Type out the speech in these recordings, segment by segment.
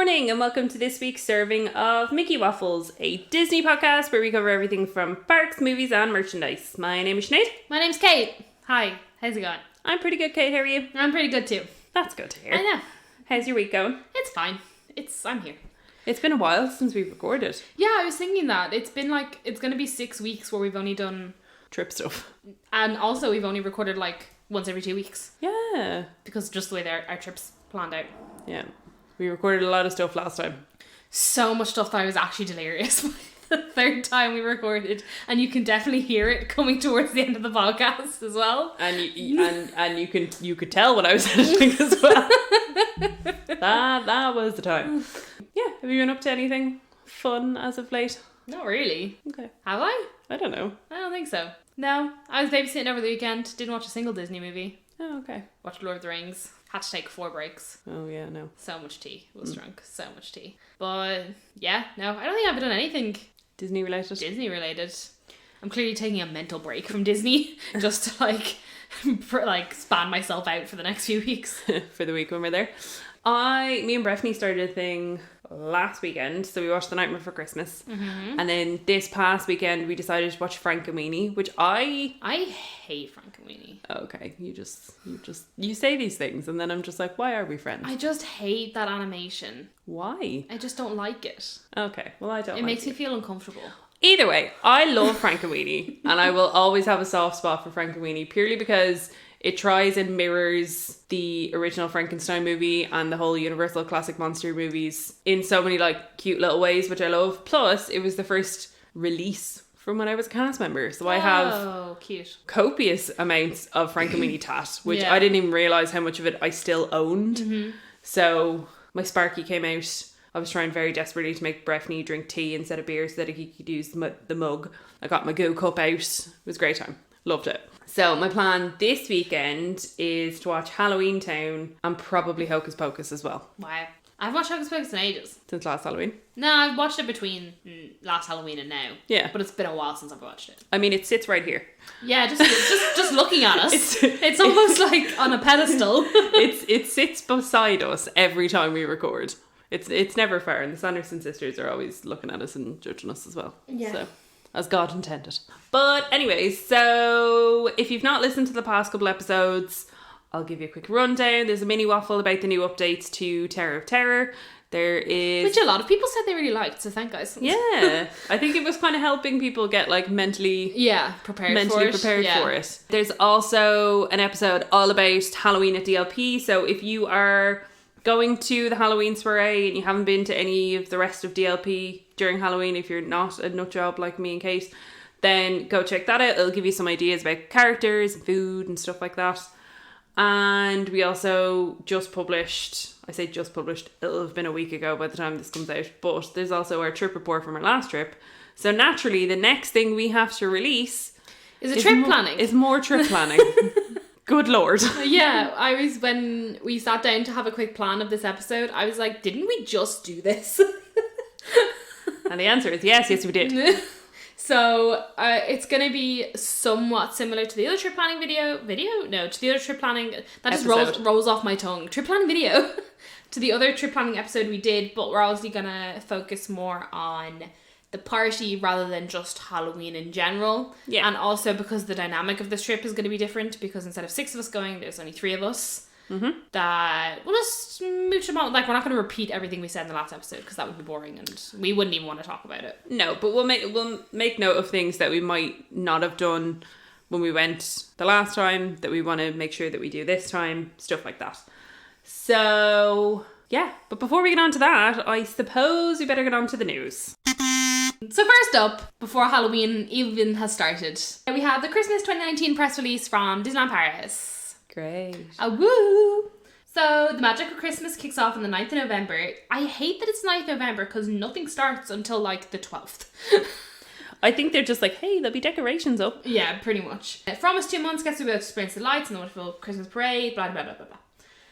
morning and welcome to this week's serving of Mickey Waffles, a Disney podcast where we cover everything from parks, movies and merchandise. My name is Sinead. My name's Kate. Hi, how's it going? I'm pretty good, Kate. How are you? I'm pretty good too. That's good to hear. I know. How's your week going? It's fine. I'm here. It's been a while since we've recorded. Yeah, I was thinking that. It's been it's going to be 6 weeks where we've only done... trip stuff. And also we've only recorded once every 2 weeks. Yeah. Because just the way our trips planned out. Yeah. We recorded a lot of stuff last time. So much stuff that I was actually delirious by the third time we recorded. And you can definitely hear it coming towards the end of the podcast as well. And you could tell when I was editing as well. that was the time. Yeah. Have you been up to anything fun as of late? Not really. Okay. Have I? I don't know. I don't think so. No. I was babysitting over the weekend. Didn't watch a single Disney movie. Oh, okay. Watched Lord of the Rings. Had to take 4 breaks. Oh, yeah, no. So much tea. Was drunk. So much tea. But, yeah, no. I don't think I've done anything Disney related. I'm clearly taking a mental break from Disney. Just to, span myself out for the next few weeks. For the week when we're there. Me and Breffney started a thing last weekend, so we watched The Nightmare Before Christmas, and then this past weekend we decided to watch Frankenweenie, which I hate Frankenweenie. Okay, you say these things and then I'm just like, why are we friends? I just hate that animation. Why? I just don't like it. Okay, well I don't. It makes me feel uncomfortable. Either way, I love Frankenweenie, and I will always have a soft spot for Frankenweenie purely because it tries and mirrors the original Frankenstein movie and the whole Universal classic monster movies in so many cute little ways, which I love. Plus, it was the first release from when I was a cast member. So I have cute. copious amounts of Frankenweenie tat, which Yeah. I didn't even realise how much of it I still owned. Mm-hmm. So my Sparky came out. I was trying very desperately to make Breffney drink tea instead of beer so that he could use the mug. I got my goo cup out. It was a great time. Loved it. So my plan this weekend is to watch Halloween Town and probably Hocus Pocus as well. Wow. I've watched Hocus Pocus in ages. Since last Halloween? No, I've watched it between last Halloween and now. Yeah. But it's been a while since I've watched it. I mean, it sits right here. Yeah, just looking at us. It's almost like on a pedestal. It sits beside us every time we record. It's never far, and the Sanderson sisters are always looking at us and judging us as well. Yeah. So, as God intended. But anyways, so if you've not listened to the past couple episodes, I'll give you a quick rundown. There's a mini waffle about the new updates to Terror of Terror. There is... Which a lot of people said they really liked, so thank guys. Yeah. I think it was kind of helping people get mentally prepared for it. There's also an episode all about Halloween at DLP. So if you are going to the Halloween soiree and you haven't been to any of the rest of DLP during Halloween, if you're not a nut job like me and Kate, then go check that out. It'll give you some ideas about characters and food and stuff like that. And we also just published, it'll have been a week ago by the time this comes out, but there's also our trip report from our last trip. So naturally, the next thing we have to release is planning. Is more trip planning. Good Lord. Yeah, when we sat down to have a quick plan of this episode, I was like, didn't we just do this? And the answer is yes, we did. So it's going to be somewhat similar to the other trip planning to the other trip planning, that just rolls off my tongue. Trip planning video. To the other trip planning episode we did, but we're obviously going to focus more on the party rather than just Halloween in general. Yeah. And also because the dynamic of this trip is going to be different, because instead of 6 of us going, there's only 3 of us. Mm-hmm. That we'll just mooch about. We're not going to repeat everything we said in the last episode because that would be boring and we wouldn't even want to talk about it. No, but we'll make note of things that we might not have done when we went the last time that we want to make sure that we do this time, stuff like that. So yeah, but before we get on to that, I suppose we better get on to the news. So first up, before Halloween even has started, we have the Christmas 2019 press release from Disneyland Paris. Great. Woo! So the magic of Christmas kicks off on the 9th of November. I hate that it's 9th of November because nothing starts until the 12th. I think they're just like, hey, there'll be decorations up. Yeah, pretty much. For almost 2 months, guests will be able to experience the lights and the wonderful Christmas parade, blah, blah, blah, blah, blah.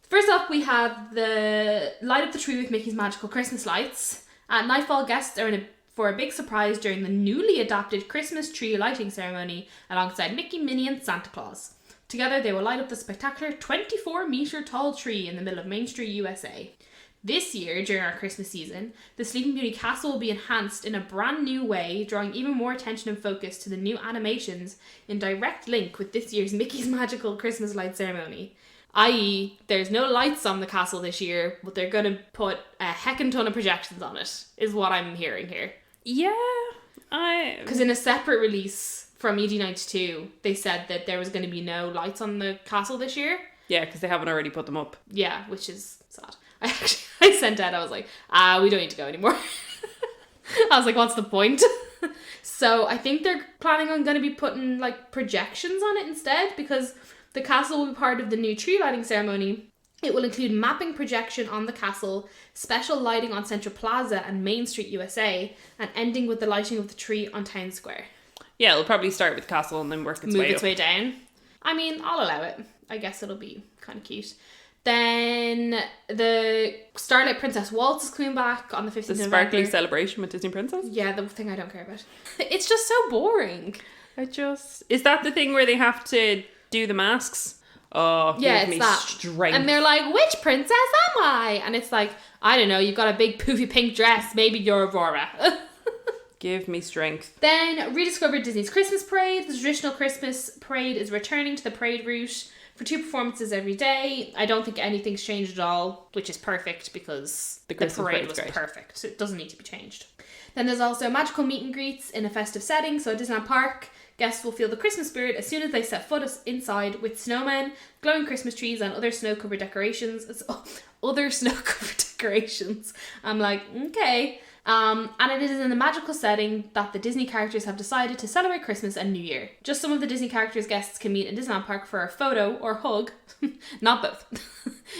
First up, we have the Light Up the Tree with Mickey's Magical Christmas Lights. At nightfall, guests are for a big surprise during the newly adapted Christmas tree lighting ceremony alongside Mickey, Minnie and Santa Claus. Together, they will light up the spectacular 24-metre tall tree in the middle of Main Street, USA. This year, during our Christmas season, the Sleeping Beauty castle will be enhanced in a brand new way, drawing even more attention and focus to the new animations in direct link with this year's Mickey's Magical Christmas Light Ceremony. I.e., there's no lights on the castle this year, but they're going to put a heckin' ton of projections on it, is what I'm hearing here. Yeah, Because in a separate release from ED92, they said that there was going to be no lights on the castle this year. Yeah, because they haven't already put them up. Yeah, which is sad. I sent out, I was like, we don't need to go anymore. I was like, what's the point? So I think they're planning on going to be putting like projections on it instead, because the castle will be part of the new tree lighting ceremony. It will include mapping projection on the castle, special lighting on Central Plaza and Main Street, USA, and ending with the lighting of the tree on Town Square. Yeah, it'll probably start with the castle and then work its Move way its up. way down. I mean, I'll allow it. I guess it'll be kind of cute. Then the Starlight Princess Waltz is coming back on the 15th of The November. sparkly celebration with Disney Princess? Yeah, the thing I don't care about. It's just so boring. Is that the thing where they have to do the masks? Oh, Yeah, give it's me that. strength. And they're like, which princess am I? And it's like, I don't know, you've got a big poofy pink dress. Maybe you're Aurora. Give me strength. Then rediscovered Disney's Christmas Parade. The traditional Christmas parade is returning to the parade route for 2 performances every day. I don't think anything's changed at all, which is perfect because the Christmas parade parade's was great. perfect. So it doesn't need to be changed. Then there's also magical meet and greets in a festive setting. So at Disneyland Park, guests will feel the Christmas spirit as soon as they set foot inside with snowmen, glowing Christmas trees, and other snow-covered decorations. I'm like, okay. And it is in the magical setting that the Disney characters have decided to celebrate Christmas and New Year. Just some of the Disney characters guests can meet in Disneyland Park for a photo or hug. Not both.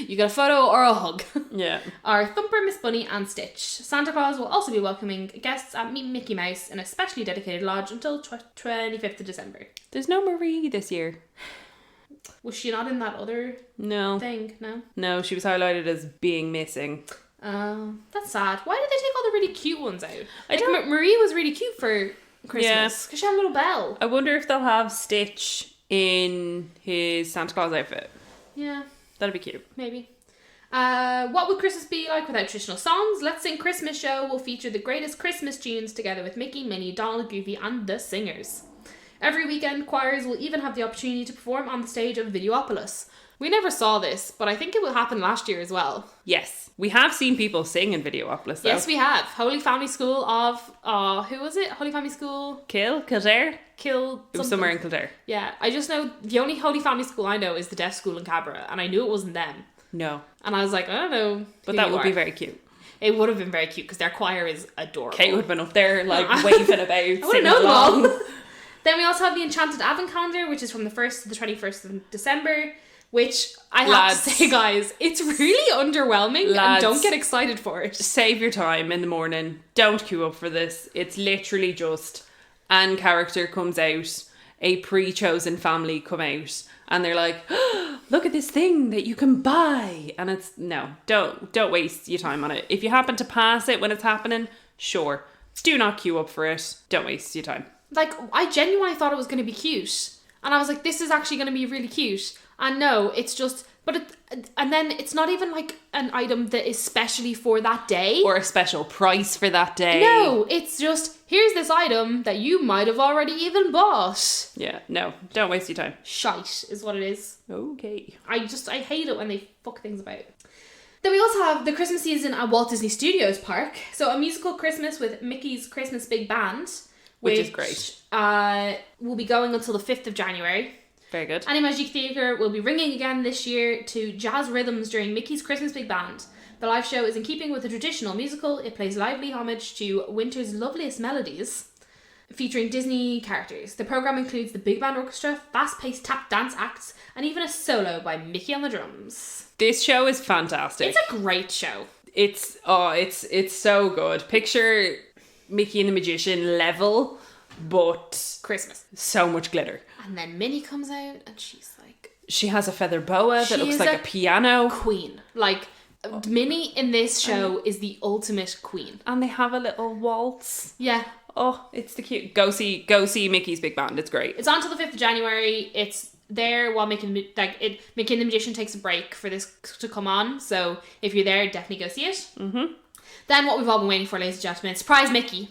You get a photo or a hug. Yeah. Are Thumper, Miss Bunny and Stitch. Santa Claus will also be welcoming guests at Meet Mickey Mouse in a specially dedicated lodge until 25th of December. There's no Marie this year. Was she not in that other No. thing? No? No, she was highlighted as being missing. That's sad. Why did they take all the really cute ones out? Marie was really cute for Christmas because she had a little bell. I wonder if they'll have Stitch in his Santa Claus outfit. Yeah, That'd be cute. maybe. What would Christmas be like without traditional songs? Let's Sing Christmas show will feature the greatest Christmas tunes together with Mickey, Minnie, Donald, Goofy and the singers. Every weekend, choirs will even have the opportunity to perform on the stage of Videopolis. We never saw this, but I think it will happen last year as well. Yes. We have seen people sing in Videopolis, though. Yes, we have. Holy Family School of... who was it? Holy Family School... Kildare? Killed It was somewhere in Kildare. Yeah, I just know the only Holy Family School I know is the Deaf School in Cabra, and I knew it wasn't them. No. And I was like, I don't know. But that would be very cute. It would have been very cute because their choir is adorable. Kate would have been up there, like, waving about, I would have singing known them along. all. Then we also have the Enchanted Advent Calendar, which is from the 1st to the 21st of December, which I have to say, guys, it's really underwhelming and don't get excited for it. Save your time in the morning. Don't queue up for this. It's literally just Anne character comes out, a pre-chosen family come out, and they're like, oh, look at this thing that you can buy. And it's, no, don't waste your time on it. If you happen to pass it when it's happening, sure. Do not queue up for it. Don't waste your time. Like, I genuinely thought it was going to be cute. And I was like, this is actually going to be really cute. And no, it's just... and then it's not even like an item that is specially for that day. Or a special price for that day. No, it's just, here's this item that you might have already even bought. Yeah, no. Don't waste your time. Shite is what it is. Okay. I hate it when they fuck things about. Then we also have the Christmas season at Walt Disney Studios Park. So a musical Christmas with Mickey's Christmas Big Band. Which is great. Will be going until the 5th of January. Very good. Animagique Theatre will be ringing again this year to jazz rhythms during Mickey's Christmas Big Band. The live show is in keeping with the traditional musical. It plays lively homage to winter's loveliest melodies, featuring Disney characters. The programme includes the Big Band Orchestra, fast-paced tap dance acts, and even a solo by Mickey on the drums. This show is fantastic. It's a great show. It's so good. Picture Mickey and the Magician level, but Christmas. So much glitter. And then Minnie comes out and she's like... She has a feather boa that looks like a piano. Queen. Like, Minnie in this show is the ultimate queen. And they have a little waltz. Yeah. Oh, it's the cute. Go see Mickey's Big Band. It's great. It's on till the 5th of January. It's there while making the Magician takes a break for this to come on. So if you're there, definitely go see it. Mm-hmm. Then what we've all been waiting for, ladies and gentlemen, Surprise Mickey.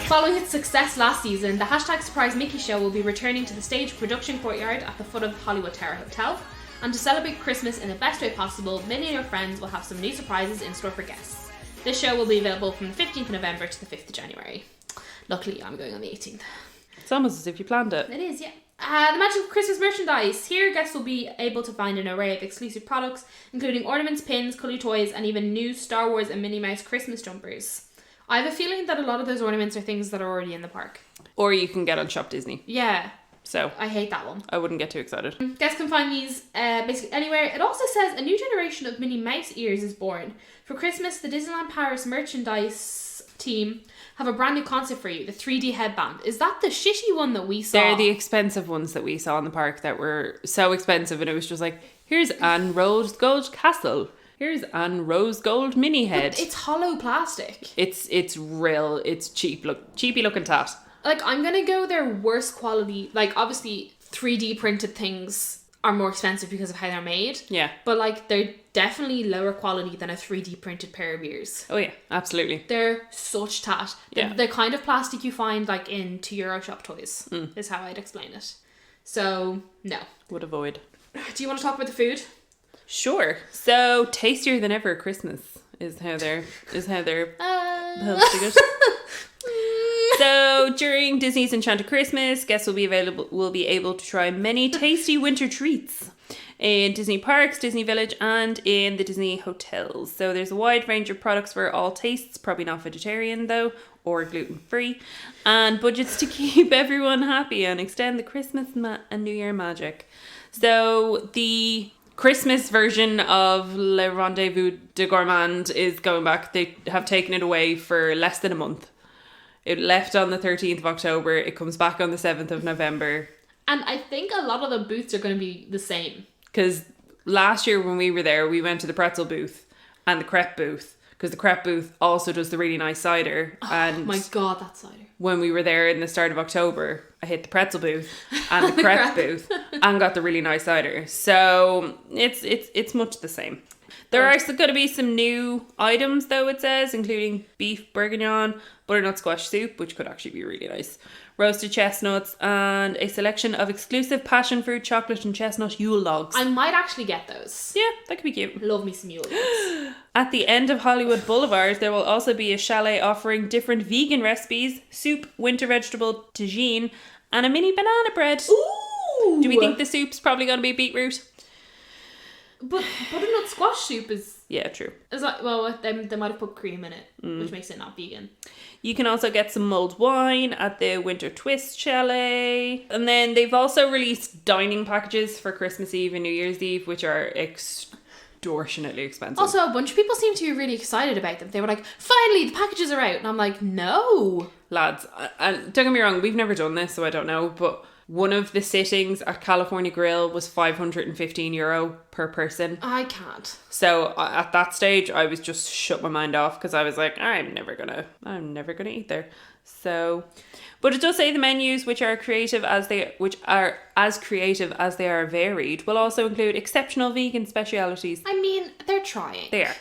Following its success last season, the hashtag Surprise Mickey show will be returning to the stage production courtyard at the foot of Hollywood Tower Hotel. And to celebrate Christmas in the best way possible, Minnie and her friends will have some new surprises in store for guests. This show will be available from the 15th of November to the 5th of January. Luckily, I'm going on the 18th. It's almost as if you planned it. It is, yeah. The magical Christmas merchandise. Here, guests will be able to find an array of exclusive products, including ornaments, pins, cuddly toys, and even new Star Wars and Minnie Mouse Christmas jumpers. I have a feeling that a lot of those ornaments are things that are already in the park. Or you can get on Shop Disney. Yeah. So I hate that one. I wouldn't get too excited. Guests can find these basically anywhere. It also says a new generation of Minnie Mouse ears is born. For Christmas, the Disneyland Paris merchandise team have a brand new concept for you, the 3D headband. Is that the shitty one that we saw? They're the expensive ones that we saw in the park that were so expensive, and it was just like, here's Anne Rose Gold Castle. Here's Anne Rose Gold mini head. But it's hollow plastic. It's cheapy looking tat. Like, I'm gonna go their worst quality. Like, obviously 3D printed things are more expensive because of how they're made. Yeah. But like, they're definitely lower quality than a 3D printed pair of ears. Oh yeah, absolutely. They're such tat. Yeah. The kind of plastic you find like in €2 shop toys is how I'd explain it. So, no. Would avoid. Do you want to talk about the food? Sure. So tastier than ever Christmas is how they're posting it. So during Disney's Enchanted Christmas, guests will be able to try many tasty winter treats in Disney parks, Disney Village, and in the Disney hotels. So there's a wide range of products for all tastes, probably not vegetarian though, or gluten-free, and budgets to keep everyone happy and extend the Christmas and New Year magic. So the Christmas version of Le Rendezvous de Gourmand is going back. They have taken it away for less than a month. It left on the 13th of October. It comes back on the 7th of November. And I think a lot of the booths are going to be the same. Because last year when we were there, we went to the pretzel booth and the crepe booth. Because the crepe booth also does the really nice cider. Oh my God, that cider. When we were there in the start of October, I hit the pretzel booth and the crepe booth and got the really nice cider. So it's much the same. There are going to be some new items, though, it says, including beef bourguignon, butternut squash soup, which could actually be really nice, roasted chestnuts, and a selection of exclusive passion fruit, chocolate, and chestnut Yule logs. I might actually get those. Yeah, that could be cute. Love me some Yule logs. At the end of Hollywood Boulevard, there will also be a chalet offering different vegan recipes, soup, winter vegetable tagine, and a mini banana bread. Ooh! Do we think the soup's probably going to be beetroot? But butternut squash soup is... Yeah, true. Is like, well, they might have put cream in it, which makes it not vegan. You can also get some mulled wine at the Winter Twist Chalet. And then they've also released dining packages for Christmas Eve and New Year's Eve, which are extortionately expensive. Also, a bunch of people seem to be really excited about them. They were like, finally, the packages are out. And I'm like, no. Lads, and don't get me wrong, we've never done this, so I don't know, but one of the sittings at California Grill was €515 per person. I can't. So at that stage, I was just shut my mind off because I was like, I'm never gonna eat there. So, but it does say the menus, which are as creative as they are varied, will also include exceptional vegan specialities. I mean, they're trying. They are.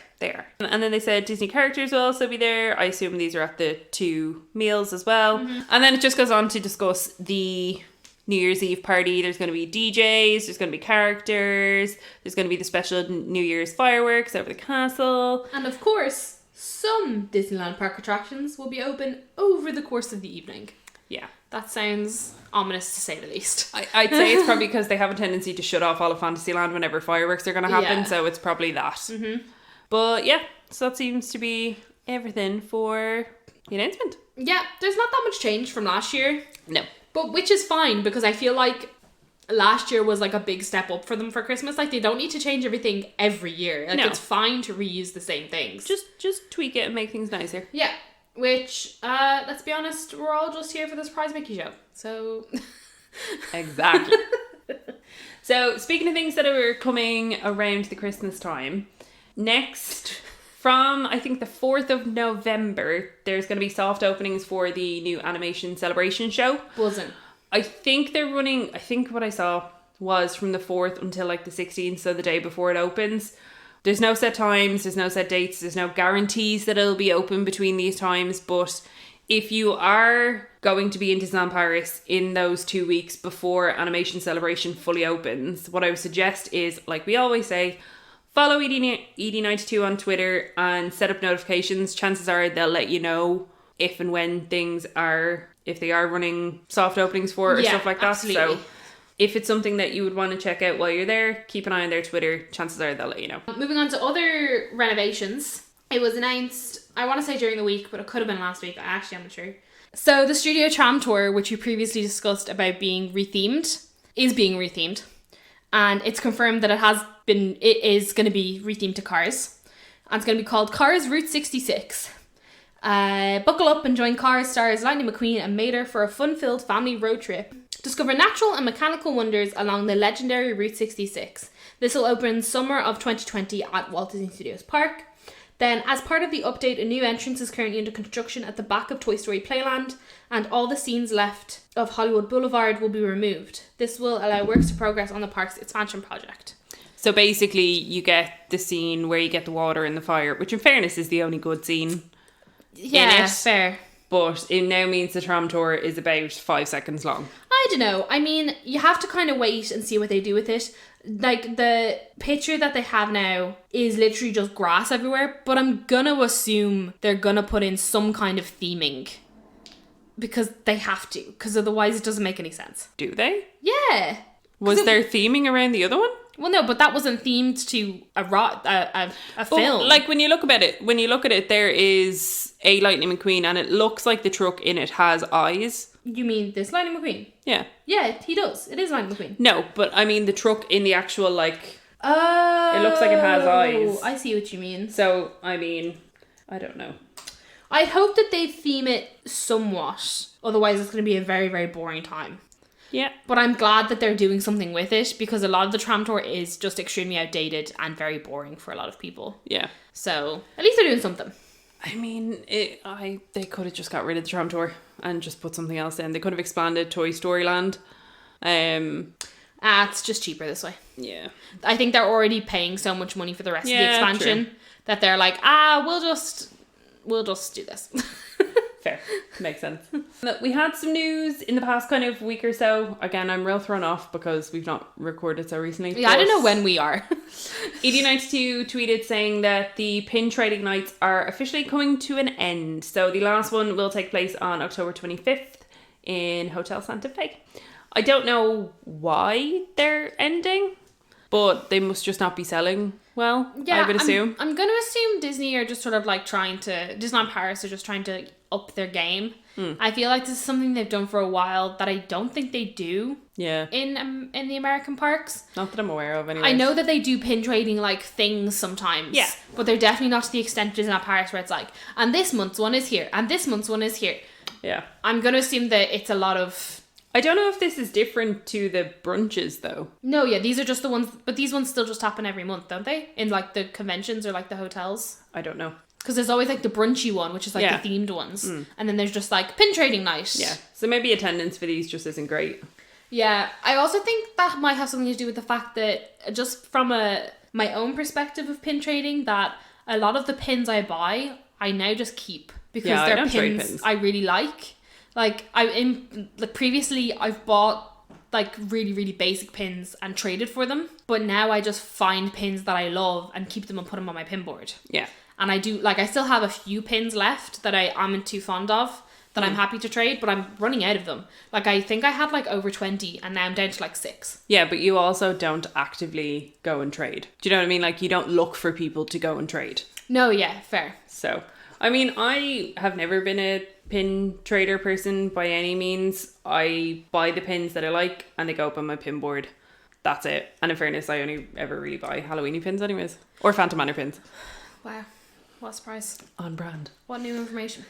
And then they said Disney characters will also be there. I assume these are at the 2 meals as well. Mm-hmm. And then it just goes on to discuss the New Year's Eve party. There's going to be DJs, there's going to be characters, there's going to be the special New Year's fireworks over the castle. And of course, some Disneyland park attractions will be open over the course of the evening. Yeah. That sounds ominous to say the least. I'd say it's probably because they have a tendency to shut off all of Fantasyland whenever fireworks are going to happen, Yeah. so it's probably that. Mm-hmm. But yeah, so that seems to be everything for the announcement. Yeah, there's not that much change from last year. No. But which is fine, because I feel like last year was like a big step up for them for Christmas. Like, they don't need to change everything every year. Like, it's fine to reuse the same things. Just tweak it and make things nicer. Yeah. Which, let's be honest, we're all just here for the Surprise Mickey show. So... Exactly. So, speaking of things that are coming around the Christmas time, next From, I think, the 4th of November, there's going to be soft openings for the new animation celebration show. Buzzing. I think they're running, I think what I saw was from the 4th until like the 16th, so the day before it opens. There's no set times, there's no set dates, there's no guarantees that it'll be open between these times, but if you are going to be in Disneyland Paris in those 2 weeks before Animation Celebration fully opens, what I would suggest is, like we always say, follow ED92 on Twitter and set up notifications. Chances are they'll let you know if and when things are, if they are running soft openings for it or stuff like that. Absolutely. So if it's something that you would want to check out while you're there, keep an eye on their Twitter. Chances are they'll let you know. Moving on to other renovations. It was announced, I want to say during the week, but it could have been last week. I'm not sure. So the Studio Tram Tour, which we previously discussed about being rethemed, is being rethemed. And it's confirmed that it is going to be rethemed to Cars. And it's going to be called Cars Route 66. Buckle up and join Cars stars Lightning McQueen and Mater for a fun-filled family road trip. Discover natural and mechanical wonders along the legendary Route 66. This will open summer of 2020 at Walt Disney Studios Park. Then, as part of the update, a new entrance is currently under construction at the back of Toy Story Playland, and all the scenes left of Hollywood Boulevard will be removed. This will allow works to progress on the park's expansion project. So basically, you get the scene where you get the water and the fire, which in fairness is the only good scene in it. Fair. But it now means the tram tour is about 5 seconds long. I don't know. I mean, you have to kind of wait and see what they do with it. Like, the picture that they have now is literally just grass everywhere, but I'm gonna assume they're gonna put in some kind of theming. Because they have to, because otherwise it doesn't make any sense. Do they? Yeah. Was there theming around the other one? Well, no, but that wasn't themed to a film. But, like, when you look at it, there is a Lightning McQueen, and it looks like the truck in it has eyes. You mean this Lightning McQueen? Yeah. Yeah, he does. It is Lightning McQueen. No, but I mean the truck in the actual, like... Oh. It looks like it has eyes. I see what you mean. So, I mean, I don't know. I hope that they theme it somewhat. Otherwise, it's going to be a very, very boring time. Yeah. But I'm glad that they're doing something with it, because a lot of the tram tour is just extremely outdated and very boring for a lot of people. Yeah. So, at least they're doing something. I mean, they could have just got rid of the tram tour and just put something else in. They could have expanded Toy Story Land. It's just cheaper this way. Yeah. I think they're already paying so much money for the rest of the expansion that they're like, we'll just do this. Fair. Makes sense. We had some news in the past kind of week or so. Again, I'm real thrown off because we've not recorded so recently. Yeah, I don't know when we are. ED92 tweeted saying that the pin trading nights are officially coming to an end. So the last one will take place on October 25th in Hotel Santa Fe. I don't know why they're ending, but they must just not be selling well, I would assume. I'm going to assume Disney are just sort of like Disneyland Paris are just trying to up their game. I feel like this is something they've done for a while that I don't think they do in the American parks. Not that I'm aware of anyway. I know that they do pin trading like things sometimes. Yeah. But they're definitely not to the extent of Disneyland Paris where it's like, and this month's one is here, and this month's one is here. Yeah. I'm going to assume that it's a lot of... I don't know if this is different to the brunches though. No, yeah, these are just the ones, but these ones still just happen every month, don't they? In like the conventions or like the hotels. I don't know. Because there's always like the brunchy one, which is like the themed ones. And then there's just like pin trading night. Yeah. So maybe attendance for these just isn't great. Yeah. I also think that might have something to do with the fact that just from my own perspective of pin trading, that a lot of the pins I buy, I now just keep. Because they're pins I really like. Like previously I've bought like really, really basic pins and traded for them. But now I just find pins that I love and keep them and put them on my pin board. Yeah. And I do, like, I still have a few pins left that I am too fond of that I'm happy to trade, but I'm running out of them. Like, I think I had like over 20 and now I'm down to like 6. Yeah, but you also don't actively go and trade. Do you know what I mean? Like, you don't look for people to go and trade. No, yeah, fair. So, I mean, I have never been a pin trader person by any means. I buy the pins that I like and they go up on my pin board. That's it. And in fairness, I only ever really buy Halloween pins anyways. Or Phantom Manor pins. Wow. What a surprise. On brand. What new information.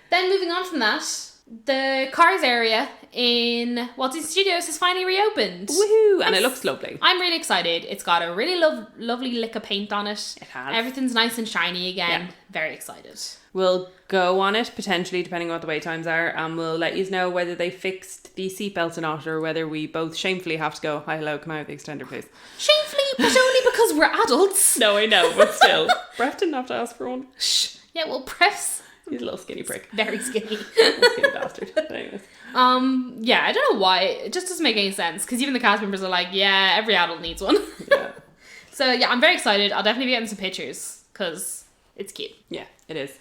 Then moving on from that, The Cars area in Walt Disney Studios has finally reopened. Woohoo! And it looks lovely. I'm really excited. It's got a really lovely lick of paint on it. It has. Everything's nice and shiny again. Yeah. Very excited. We'll go on it, potentially, depending on what the wait times are, and we'll let you know whether they fixed the seatbelts or not, or whether we both shamefully have to go, hi, hello, come out of the extender, please. Shamefully, but only because we're adults. No, I know, but still. Bref didn't have to ask for one. Shh. Yeah, well, Pref's He's a little skinny prick. very skinny. Skinny bastard. But anyways. Yeah, I don't know why. It just doesn't make any sense, because even the cast members are like, yeah, every adult needs one. Yeah. So, yeah, I'm very excited. I'll definitely be getting some pictures, because it's cute. Yeah, it is.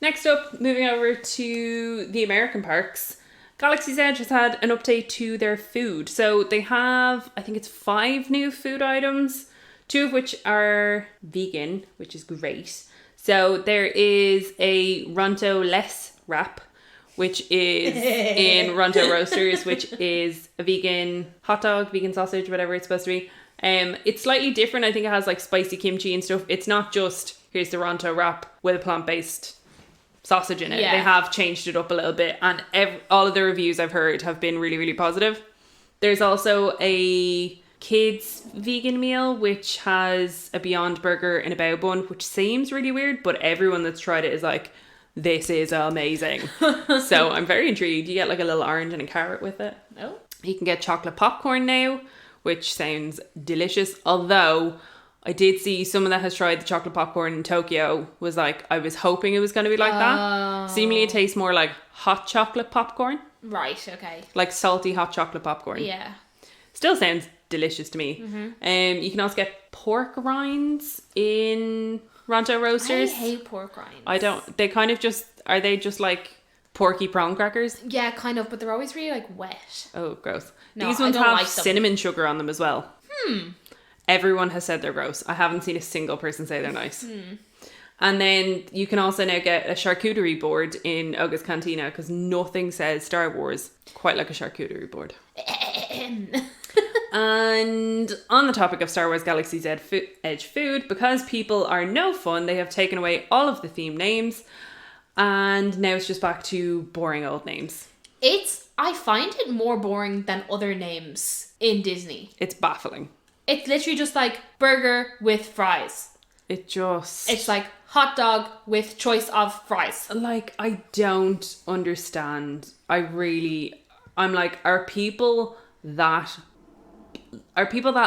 Next up, moving over to the American parks, Galaxy's Edge has had an update to their food. So they have, I think it's 5 new food items, 2 of which are vegan, which is great. So there is a Ronto Less wrap, which is in Ronto Roasters, which is a vegan hot dog, vegan sausage, whatever it's supposed to be. It's slightly different. I think it has like spicy kimchi and stuff. It's not just, here's the Ronto wrap with a plant-based sausage in it. Yeah. They have changed it up a little bit, and all of the reviews I've heard have been really, really positive. There's also a kids vegan meal which has a Beyond Burger and a bao bun, which seems really weird, but everyone that's tried it is like, this is amazing. So I'm very intrigued. You get like a little orange and a carrot with it. Oh. You can get chocolate popcorn now, which sounds delicious, although I did see someone that has tried the chocolate popcorn in Tokyo was like, I was hoping it was going to be like that. Seemingly it tastes more like hot chocolate popcorn. Right, okay. Like salty hot chocolate popcorn. Yeah. Still sounds delicious to me. Mm-hmm. You can also get pork rinds in Ronto Roasters. I hate pork rinds. I don't, they kind of just, are they just like porky prawn crackers? Yeah, kind of, but they're always really like wet. Oh, gross. No, These I ones don't have like them. cinnamon sugar on them as well. Everyone has said they're gross. I haven't seen a single person say they're nice. And then you can also now get a charcuterie board in Oga's Cantina, because nothing says Star Wars quite like a charcuterie board. And on the topic of Star Wars Galaxy's Edge food, because people are no fun, they have taken away all of the theme names, and now it's just back to boring old names. I find it more boring than other names in Disney. It's baffling. It's literally just like burger with fries. It's like hot dog with choice of fries. like, I don't understand. I'm like, are people that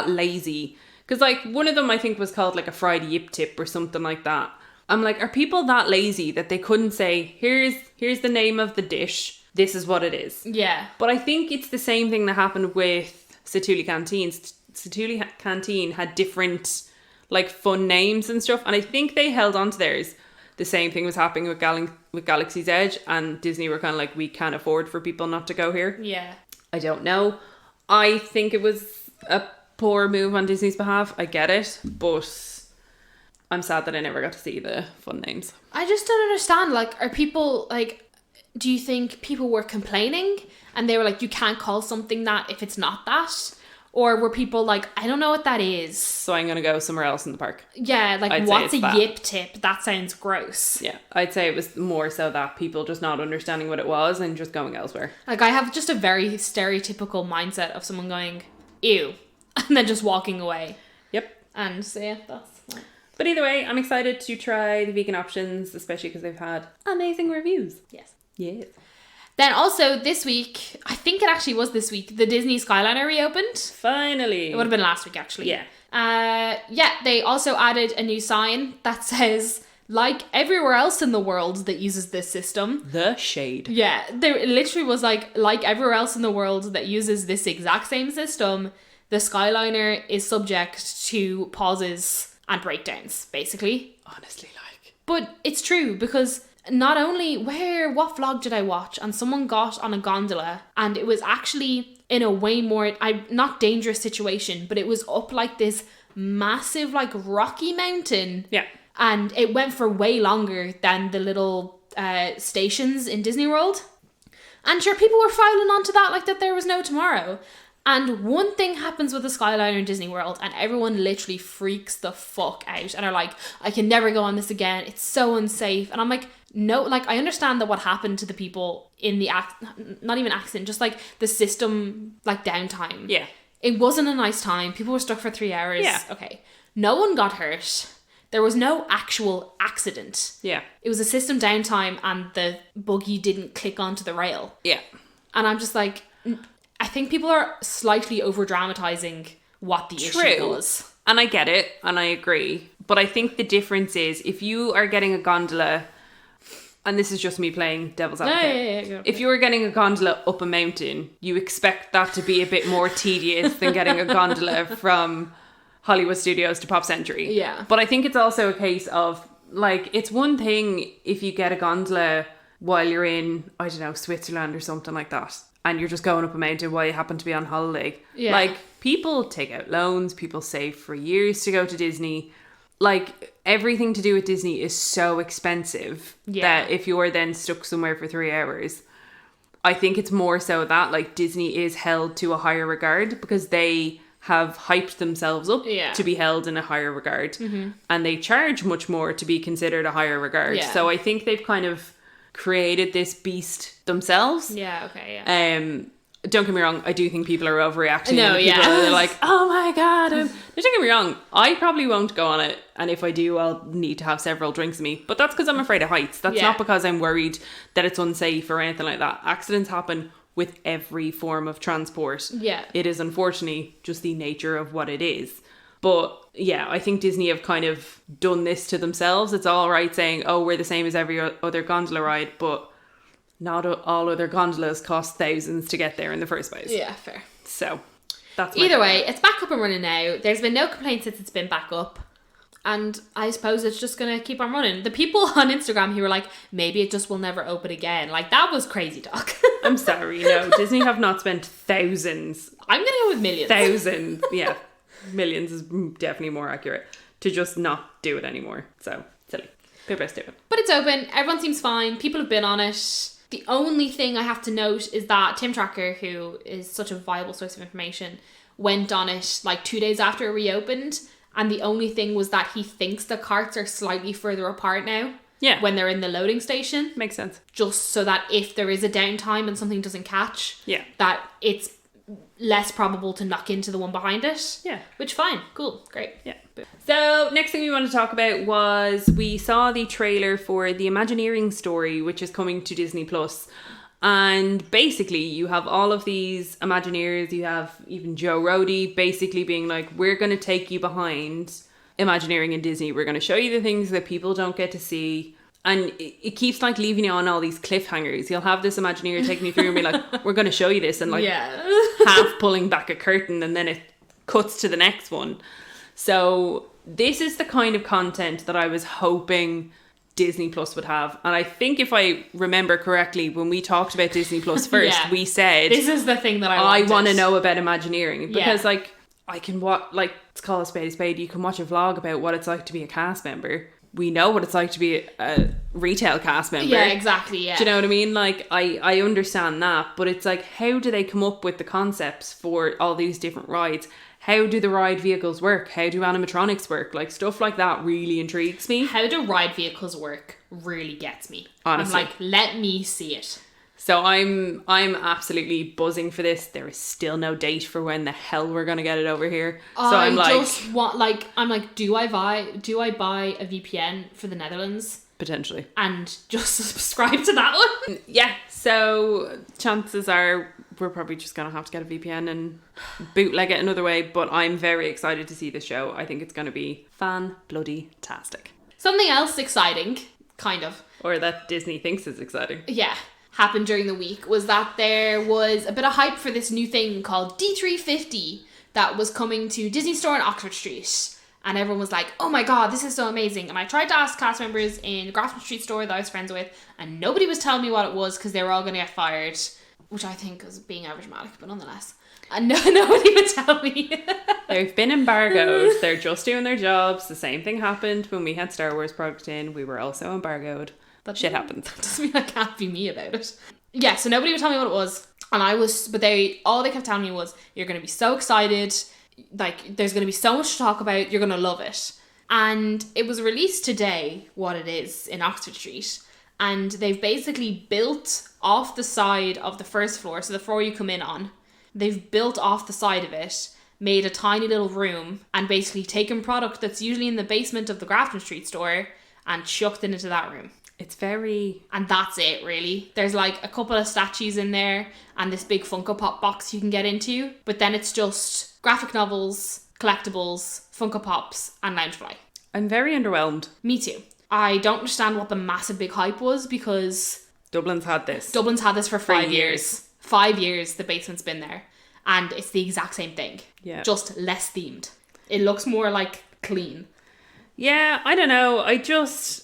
lazy? Because like one of them I think was called like a fried yip tip or something like that. I'm like, are people that lazy that they couldn't say, here's the name of the dish, this is what it is? Yeah. But I think it's the same thing that happened with Satuli Canteens. Satuli Canteen had different like fun names and stuff, and I think they held on to theirs. The same thing was happening with Galaxy's Edge, and Disney were kind of like, we can't afford for people not to go here. Yeah. I don't know. I think it was a poor move on Disney's behalf. I get it, but I'm sad that I never got to see the fun names. I just don't understand. Like, are people like, do you think people were complaining and they were like, you can't call something that if it's not that? Or were people like, I don't know what that is, So I'm going to go somewhere else in the park. Yeah, like, I'd say what's a it's that. yip tip? That sounds gross. Yeah, I'd say it was more so that people just not understanding what it was and just going elsewhere. Like, I have just a very stereotypical mindset of someone going, ew, and then just walking away. Yep. And so, yeah, that's... But either way, I'm excited to try the vegan options, especially because they've had amazing reviews. Yes. Yes. Then also this week, I think it actually was this week, the Disney Skyliner reopened. Finally. It would have been last week, actually. Yeah. They also added a new sign that says, like everywhere else in the world that uses this system. The shade. Yeah, there literally was like everywhere else in the world that uses this exact same system, the Skyliner is subject to pauses and breakdowns, basically. Honestly, like. But it's true, because not only, what vlog did I watch? And someone got on a gondola and it was actually in a way more, not dangerous situation, but it was up like this massive like rocky mountain. Yeah. And it went for way longer than the little stations in Disney World. And sure, people were filing onto that like that there was no tomorrow. And one thing happens with the Skyliner in Disney World and everyone literally freaks the fuck out and are like, I can never go on this again. It's so unsafe. And I'm like, no, like, I understand that what happened to the people in the not even accident, just like the system, like, downtime. Yeah. It wasn't a nice time. People were stuck for 3 hours. Yeah. Okay. No one got hurt. There was no actual accident. Yeah. It was a system downtime and the buggy didn't click onto the rail. Yeah. And I'm just like, I think people are slightly over dramatizing what the issue was. And I get it, and I agree. But I think the difference is, if you are getting a gondola, and this is just me playing devil's advocate. Yeah. If you were getting a gondola up a mountain, you expect that to be a bit more tedious than getting a gondola from Hollywood Studios to Pop Century. Yeah. But I think it's also a case of, like, it's one thing if you get a gondola while you're in, I don't know, Switzerland or something like that, and you're just going up a mountain while you happen to be on holiday. Yeah. Like, people take out loans, people save for years to go to Disney. Like, everything to do with Disney is so expensive that if you're then stuck somewhere for 3 hours, I think it's more so that, like, Disney is held to a higher regard because they have hyped themselves up to be held in a higher regard. Mm-hmm. And they charge much more to be considered a higher regard. Yeah. So I think they've kind of created this beast themselves. Yeah, okay, yeah. Don't get me wrong, I do think people are overreacting. No, and people yeah. are like, oh my god. Don't get me wrong, I probably won't go on it. And if I do, I'll need to have several drinks in me. But that's because I'm afraid of heights. That's not because I'm worried that it's unsafe or anything like that. Accidents happen with every form of transport. Yeah. It is unfortunately just the nature of what it is. But yeah, I think Disney have kind of done this to themselves. It's all right saying, oh, we're the same as every other gondola ride, but not all other gondolas cost thousands to get there in the first place. Yeah, fair. So that's Either way, it's back up and running now. There's been no complaints since it's been back up. And I suppose it's just going to keep on running. The people on Instagram who were like, maybe it just will never open again. Like, that was crazy talk. I'm sorry, no. Disney have not spent thousands. I'm going to go with millions. Thousands, yeah. Millions is definitely more accurate. To just not do it anymore. So, silly. People are stupid. But it's open. Everyone seems fine. People have been on it. The only thing I have to note is that Tim Tracker, who is such a viable source of information, went on it like 2 days after it reopened. And the only thing was that he thinks the carts are slightly further apart now. Yeah. When they're in the loading station. Makes sense. Just so that if there is a downtime and something doesn't catch, that it's less probable to knock into the one behind it. Yeah. Which, fine. Cool. Great. Yeah. So, next thing we want to talk about was we saw the trailer for the Imagineering story, which is coming to Disney Plus. And basically, you have all of these Imagineers, you have even Joe Rohde basically being like, we're going to take you behind Imagineering in Disney. We're going to show you the things that people don't get to see. And it keeps like leaving you on all these cliffhangers. You'll have this Imagineer taking you through and be like, we're going to show you this. And like half pulling back a curtain and then it cuts to the next one. So this is the kind of content that I was hoping Disney Plus would have. And I think if I remember correctly, when we talked about Disney Plus first, we said, this is the thing that I want to know about Imagineering. Because like, I can watch, like, let's call a spade. You can watch a vlog about what it's like to be a cast member. We know what it's like to be a retail cast member. Yeah, exactly, yeah. Do you know what I mean? Like, I understand that, but it's like, how do they come up with the concepts for all these different rides? How do the ride vehicles work? How do animatronics work? Like, stuff like that really intrigues me. How do ride vehicles work really gets me. Honestly. I'm like, let me see it. So I'm absolutely buzzing for this. There is still no date for when the hell we're gonna get it over here. So I'm like, just want, like, I'm like, do I buy a VPN for the Netherlands? Potentially. And just subscribe to that one? Yeah. So chances are we're probably just gonna have to get a VPN and bootleg it another way. But I'm very excited to see the show. I think it's gonna be fan-bloody-tastic. Something else exciting, kind of. Or that Disney thinks is exciting. Yeah. Happened during the week was that there was a bit of hype for this new thing called D350 that was coming to Disney Store on Oxford Street, and everyone was like, oh my god, this is so amazing. And I tried to ask cast members in the Grafton Street store that I was friends with, and nobody was telling me what it was because they were all going to get fired, which I think is being overdramatic, but nonetheless. And nobody would tell me. They've been embargoed. They're just doing their jobs. The same thing happened when we had Star Wars product in. We were also embargoed. Shit happens. That doesn't mean that can't be me about it. Yeah, so nobody would tell me what it was. And all they kept telling me was, you're going to be so excited. Like, there's going to be so much to talk about. You're going to love it. And it was released today, what it is, in Oxford Street. And they've basically built off the side of the first floor, so the floor you come in on, they've built off the side of it, made a tiny little room, and basically taken product that's usually in the basement of the Grafton Street store and chucked it into that room. It's very... And that's it, really. There's like a couple of statues in there and this big Funko Pop box you can get into, but then it's just graphic novels, collectibles, Funko Pops, and Loungefly. I'm very underwhelmed. Me too. I don't understand what the massive big hype was, because Dublin's had this for 5 years. 5 years the basement's been there. And it's the exact same thing. Yeah. Just less themed. It looks more like clean. Yeah, I don't know.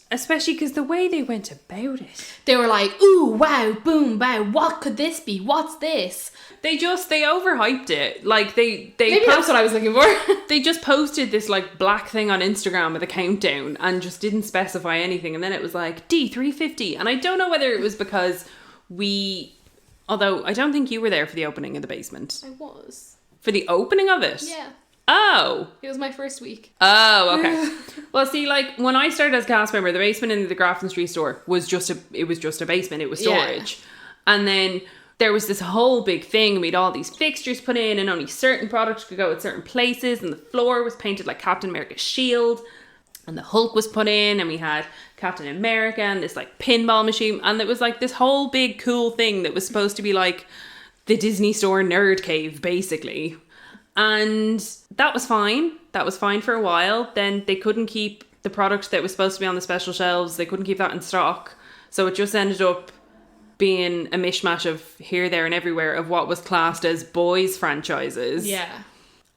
Especially because the way they went about it. They were like, ooh, wow, boom, wow, what could this be? What's this? They overhyped it. Like Maybe that's what I was looking for. They just posted this like black thing on Instagram with a countdown and just didn't specify anything. And then it was like D350. And I don't know whether it was because although I don't think you were there for the opening of the basement. I was. For the opening of it? Yeah. Oh. It was my first week. Oh, okay. Well, see, like when I started as cast member, the basement in the Grafton Street store was just a basement. It was storage. Yeah. And then there was this whole big thing. We had all these fixtures put in and only certain products could go at certain places. And the floor was painted like Captain America's shield. And the Hulk was put in. And we had Captain America and this like pinball machine. And it was like this whole big cool thing that was supposed to be like the Disney Store nerd cave, basically. And that was fine. That was fine for a while. Then they couldn't keep the product that was supposed to be on the special shelves. They couldn't keep that in stock. So it just ended up being a mishmash of here, there and everywhere of what was classed as boys franchises. Yeah.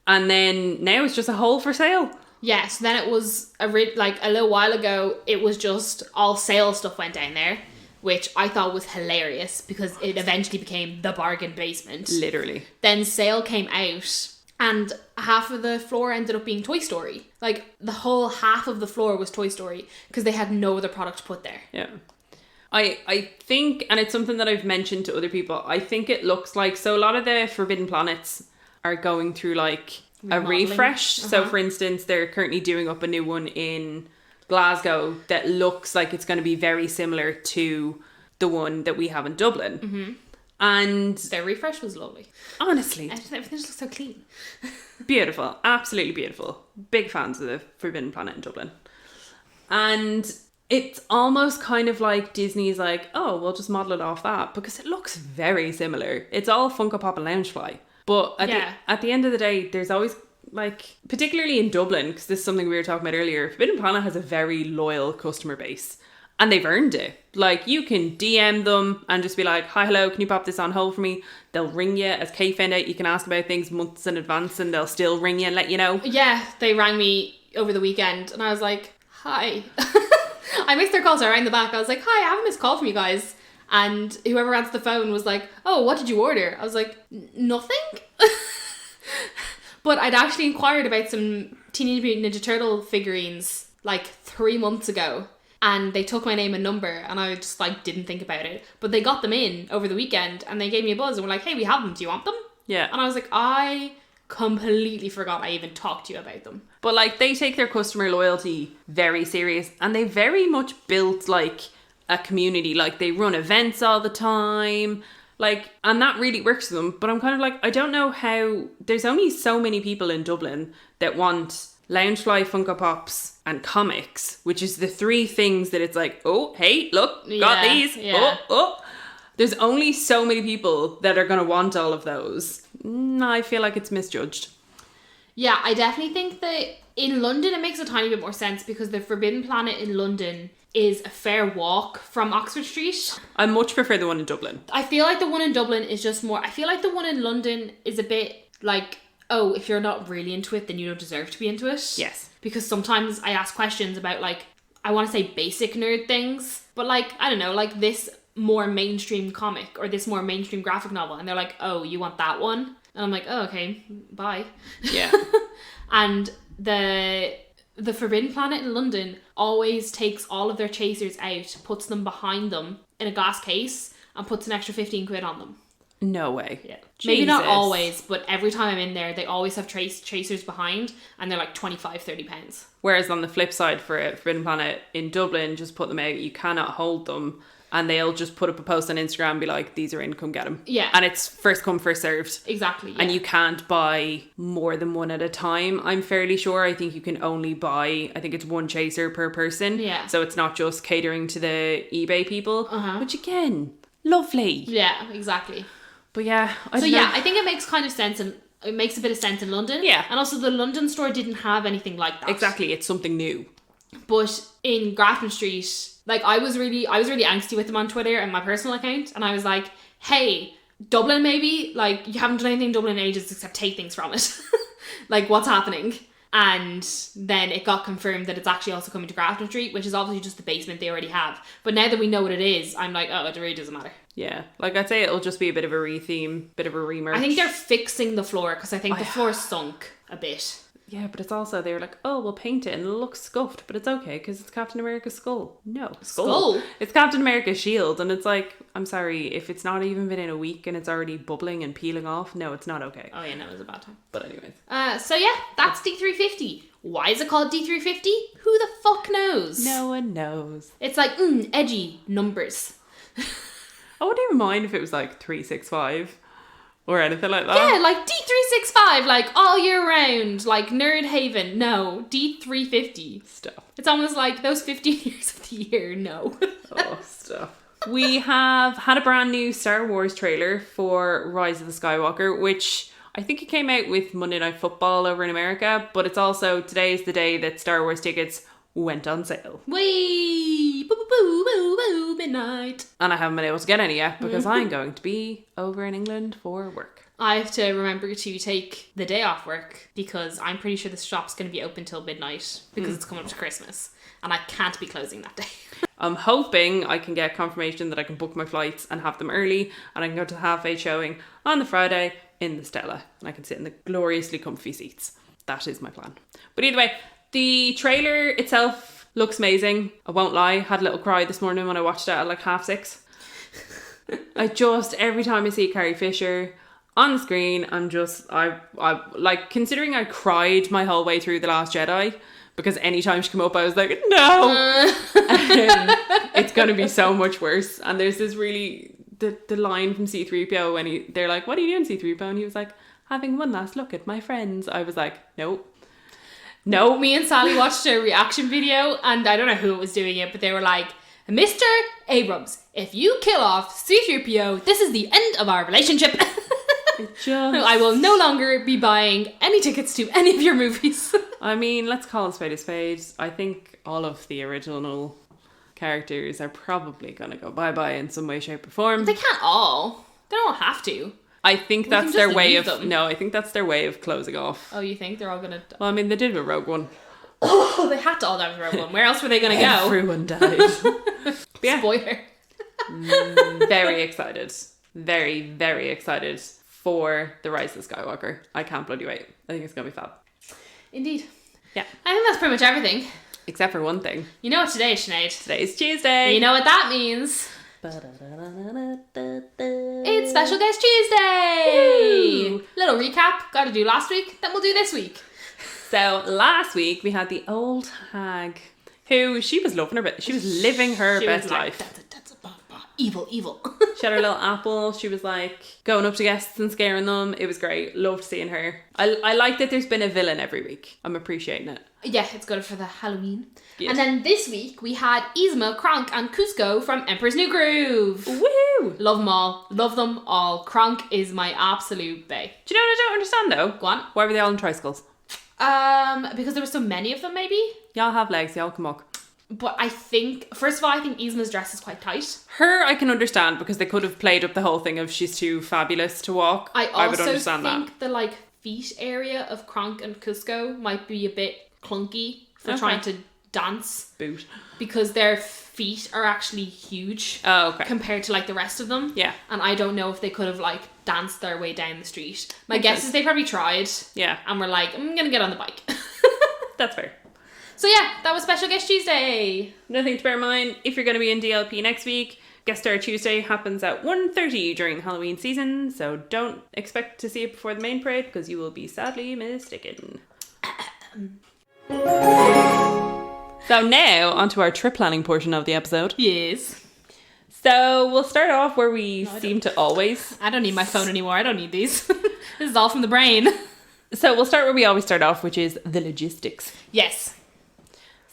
And then now it's just a whole for sale. Yeah, so then it was a little while ago, it was just all sale stuff went down there, which I thought was hilarious because it eventually became the bargain basement. Literally. Then sale came out and half of the floor ended up being Toy Story. Like the whole half of the floor was Toy Story because they had no other product put there. Yeah. I think, and it's something that I've mentioned to other people, I think it looks like, so a lot of the Forbidden Planets are going through like a refresh. So for instance, they're currently doing up a new one in Glasgow that looks like it's going to be very similar to the one that we have in Dublin. Mm-hmm. And their refresh was lovely. Honestly. Everything just looks so clean. Beautiful. Absolutely beautiful. Big fans of the Forbidden Planet in Dublin. And it's almost kind of like Disney's like, oh, we'll just model it off that because it looks very similar. It's all Funko Pop and Loungefly. But at the end of the day, there's always like, particularly in Dublin, because this is something we were talking about earlier, Forbidden Planet has a very loyal customer base. And they've earned it. Like, you can DM them and just be like, hi, hello, can you pop this on hold for me? They'll ring you. As Kate found out, you can ask about things months in advance and they'll still ring you and let you know. Yeah, they rang me over the weekend and I was like, hi. I missed their call, so I rang the back. I was like, hi, I have a missed call from you guys. And whoever answered the phone was like, oh, what did you order? I was like, nothing. But I'd actually inquired about some Teenage Mutant Ninja Turtle figurines like 3 months ago. And they took my name and number and I just like didn't think about it. But they got them in over the weekend and they gave me a buzz and were like, hey, we have them. Do you want them? Yeah. And I was like, I completely forgot I even talked to you about them. But like they take their customer loyalty very serious and they very much built like a community. Like they run events all the time. Like, and that really works for them. But I'm kind of like, I don't know how, there's only so many people in Dublin that want Loungefly, Funko Pops and comics, which is the three things that it's like, oh, hey, look, got these. Yeah. Oh. There's only so many people that are going to want all of those. I feel like it's misjudged. Yeah, I definitely think that in London it makes a tiny bit more sense because the Forbidden Planet in London is a fair walk from Oxford Street. I much prefer the one in Dublin. I feel like the one in Dublin is just more, I feel like the one in London is a bit like, oh, if you're not really into it, then you don't deserve to be into it. Yes. Because sometimes I ask questions about like, I want to say basic nerd things, but like, I don't know, like this more mainstream comic or this more mainstream graphic novel. And they're like, oh, you want that one? And I'm like, oh, okay, bye. Yeah. And the Forbidden Planet in London always takes all of their chasers out, puts them behind them in a glass case and puts an extra 15 quid on them. No way. Yeah. Maybe not Jesus. always, but every time I'm in there, they always have chasers behind, and they're like 25, 30 pounds. Whereas on the flip side for Forbidden Planet in Dublin, just put them out. You cannot hold them. And they'll just put up a post on Instagram and be like, these are in, come get them. Yeah. And it's first come, first served. Exactly. Yeah. And you can't buy more than one at a time, I'm fairly sure. I think you can only buy, I think it's one chaser per person. Yeah. So it's not just catering to the eBay people. Which again, lovely. Yeah, exactly. But yeah, I So don't know. yeah, I think it makes kind of sense, and it makes a bit of sense in London. Yeah. And also the London store didn't have anything like that. Exactly, it's something new. But in Grafton Street, like I was really angsty with them on Twitter and my personal account, and I was like, hey, Dublin maybe, like you haven't done anything in Dublin in ages except take things from it. Like what's happening? And then it got confirmed that it's actually also coming to Grafton Street, which is obviously just the basement they already have. But now that we know what it is, I'm like, oh, it really doesn't matter. Yeah, like I'd say it'll just be a bit of a retheme, bit of a remerch. I think they're fixing the floor because I think the floor sunk a bit. Yeah, but it's also, they were like, oh, we'll paint it and it'll look scuffed, but it's okay because it's Captain America's skull. No, Skull? It's Captain America's shield, and it's like, I'm sorry, if it's not even been in a week and it's already bubbling and peeling off, no, it's not okay. Oh yeah, no, it was a bad time. But anyways. So yeah, that's D350. Why is it called D350? Who the fuck knows? No one knows. It's like, edgy numbers. I wouldn't even mind if it was like 365 or anything like that. Yeah, like D365, like all year round, like Nerd Haven. No, D350. Stuff. It's almost like those 15 years of the year. No. Oh, stuff. We have had a brand new Star Wars trailer for Rise of the Skywalker, which I think it came out with Monday Night Football over in America, but it's also, today is the day that Star Wars tickets went on sale. Wee! Boo, boo, boo, boo, boo, midnight. And I haven't been able to get any yet because I'm going to be over in England for work. I have to remember to take the day off work because I'm pretty sure the shop's going to be open till midnight because it's coming up to Christmas and I can't be closing that day. I'm hoping I can get confirmation that I can book my flights and have them early, and I can go to the half-8 showing on the Friday in the Stella, and I can sit in the gloriously comfy seats. That is my plan. But either way, the trailer itself looks amazing. I won't lie, had a little cry this morning when I watched it at like 6:30. Every time I see Carrie Fisher on the screen, I like, considering I cried my whole way through The Last Jedi, because anytime she came up I was like, no! It's going to be so much worse. And there's this really, the line from C-3PO when they're like, what are you doing, C-3PO? And he was like, having one last look at my friends. I was like, nope. No. Me and Sally watched a reaction video, and I don't know who was doing it, but they were like, Mr. Abrams, if you kill off C-3PO, this is the end of our relationship. I will no longer be buying any tickets to any of your movies. I mean, let's call a spade a spade. I think all of the original characters are probably going to go bye-bye in some way, shape or form. They can't all. They don't have to. I think that's their way of... No, I think that's their way of closing off. Oh, you think they're all going to... Well, I mean, they did with Rogue One. Oh, they had to all die with Rogue One. Where else were they going to go? Everyone died. Yeah. Spoiler. Very excited. Very, very excited for The Rise of Skywalker. I can't bloody wait. I think it's going to be fab. Indeed. Yeah. I think that's pretty much everything. Except for one thing. You know what today is, Sinead? Today is Tuesday. You know what that means. It's Special Guest Tuesday! Woo! Little recap. Got to do last week, then we'll do this week. So last week we had the old hag who, she was loving her bit. She was living her best life. That's evil. She had her little apple. She was like going up to guests and scaring them. It was great. Loved seeing her. I like that there's been a villain every week. I'm appreciating it. Yeah, it's good for the Halloween. Yes. And then this week we had Yzma, Kronk and Cusco from Emperor's New Groove. Woo! Love them all. Love them all. Kronk is my absolute bae. Do you know what I don't understand though? Go on. Why were they all in tricycles? Because there were so many of them maybe. Y'all have legs, y'all can walk. But I think, first of all, I think Yzma's dress is quite tight. Her, I can understand because they could have played up the whole thing of she's too fabulous to walk. I would understand that. I think the like feet area of Kronk and Cusco might be a bit clunky for trying to dance. Boot. Because their feet are actually huge. Oh, okay. Compared to like the rest of them. Yeah. And I don't know if they could have like danced their way down the street. My guess is they probably tried. Yeah. And were like, I'm going to get on the bike. That's fair. So yeah, that was Special Guest Tuesday. Nothing to bear in mind. If you're going to be in DLP next week, Guest Star Tuesday happens at 1:30 during the Halloween season, so don't expect to see it before the main parade because you will be sadly mistaken. So now onto our trip planning portion of the episode. Yes. So we'll start off where we seem to always. I don't need my phone anymore. I don't need these. This is all from the brain. So we'll start where we always start off, which is the logistics. Yes.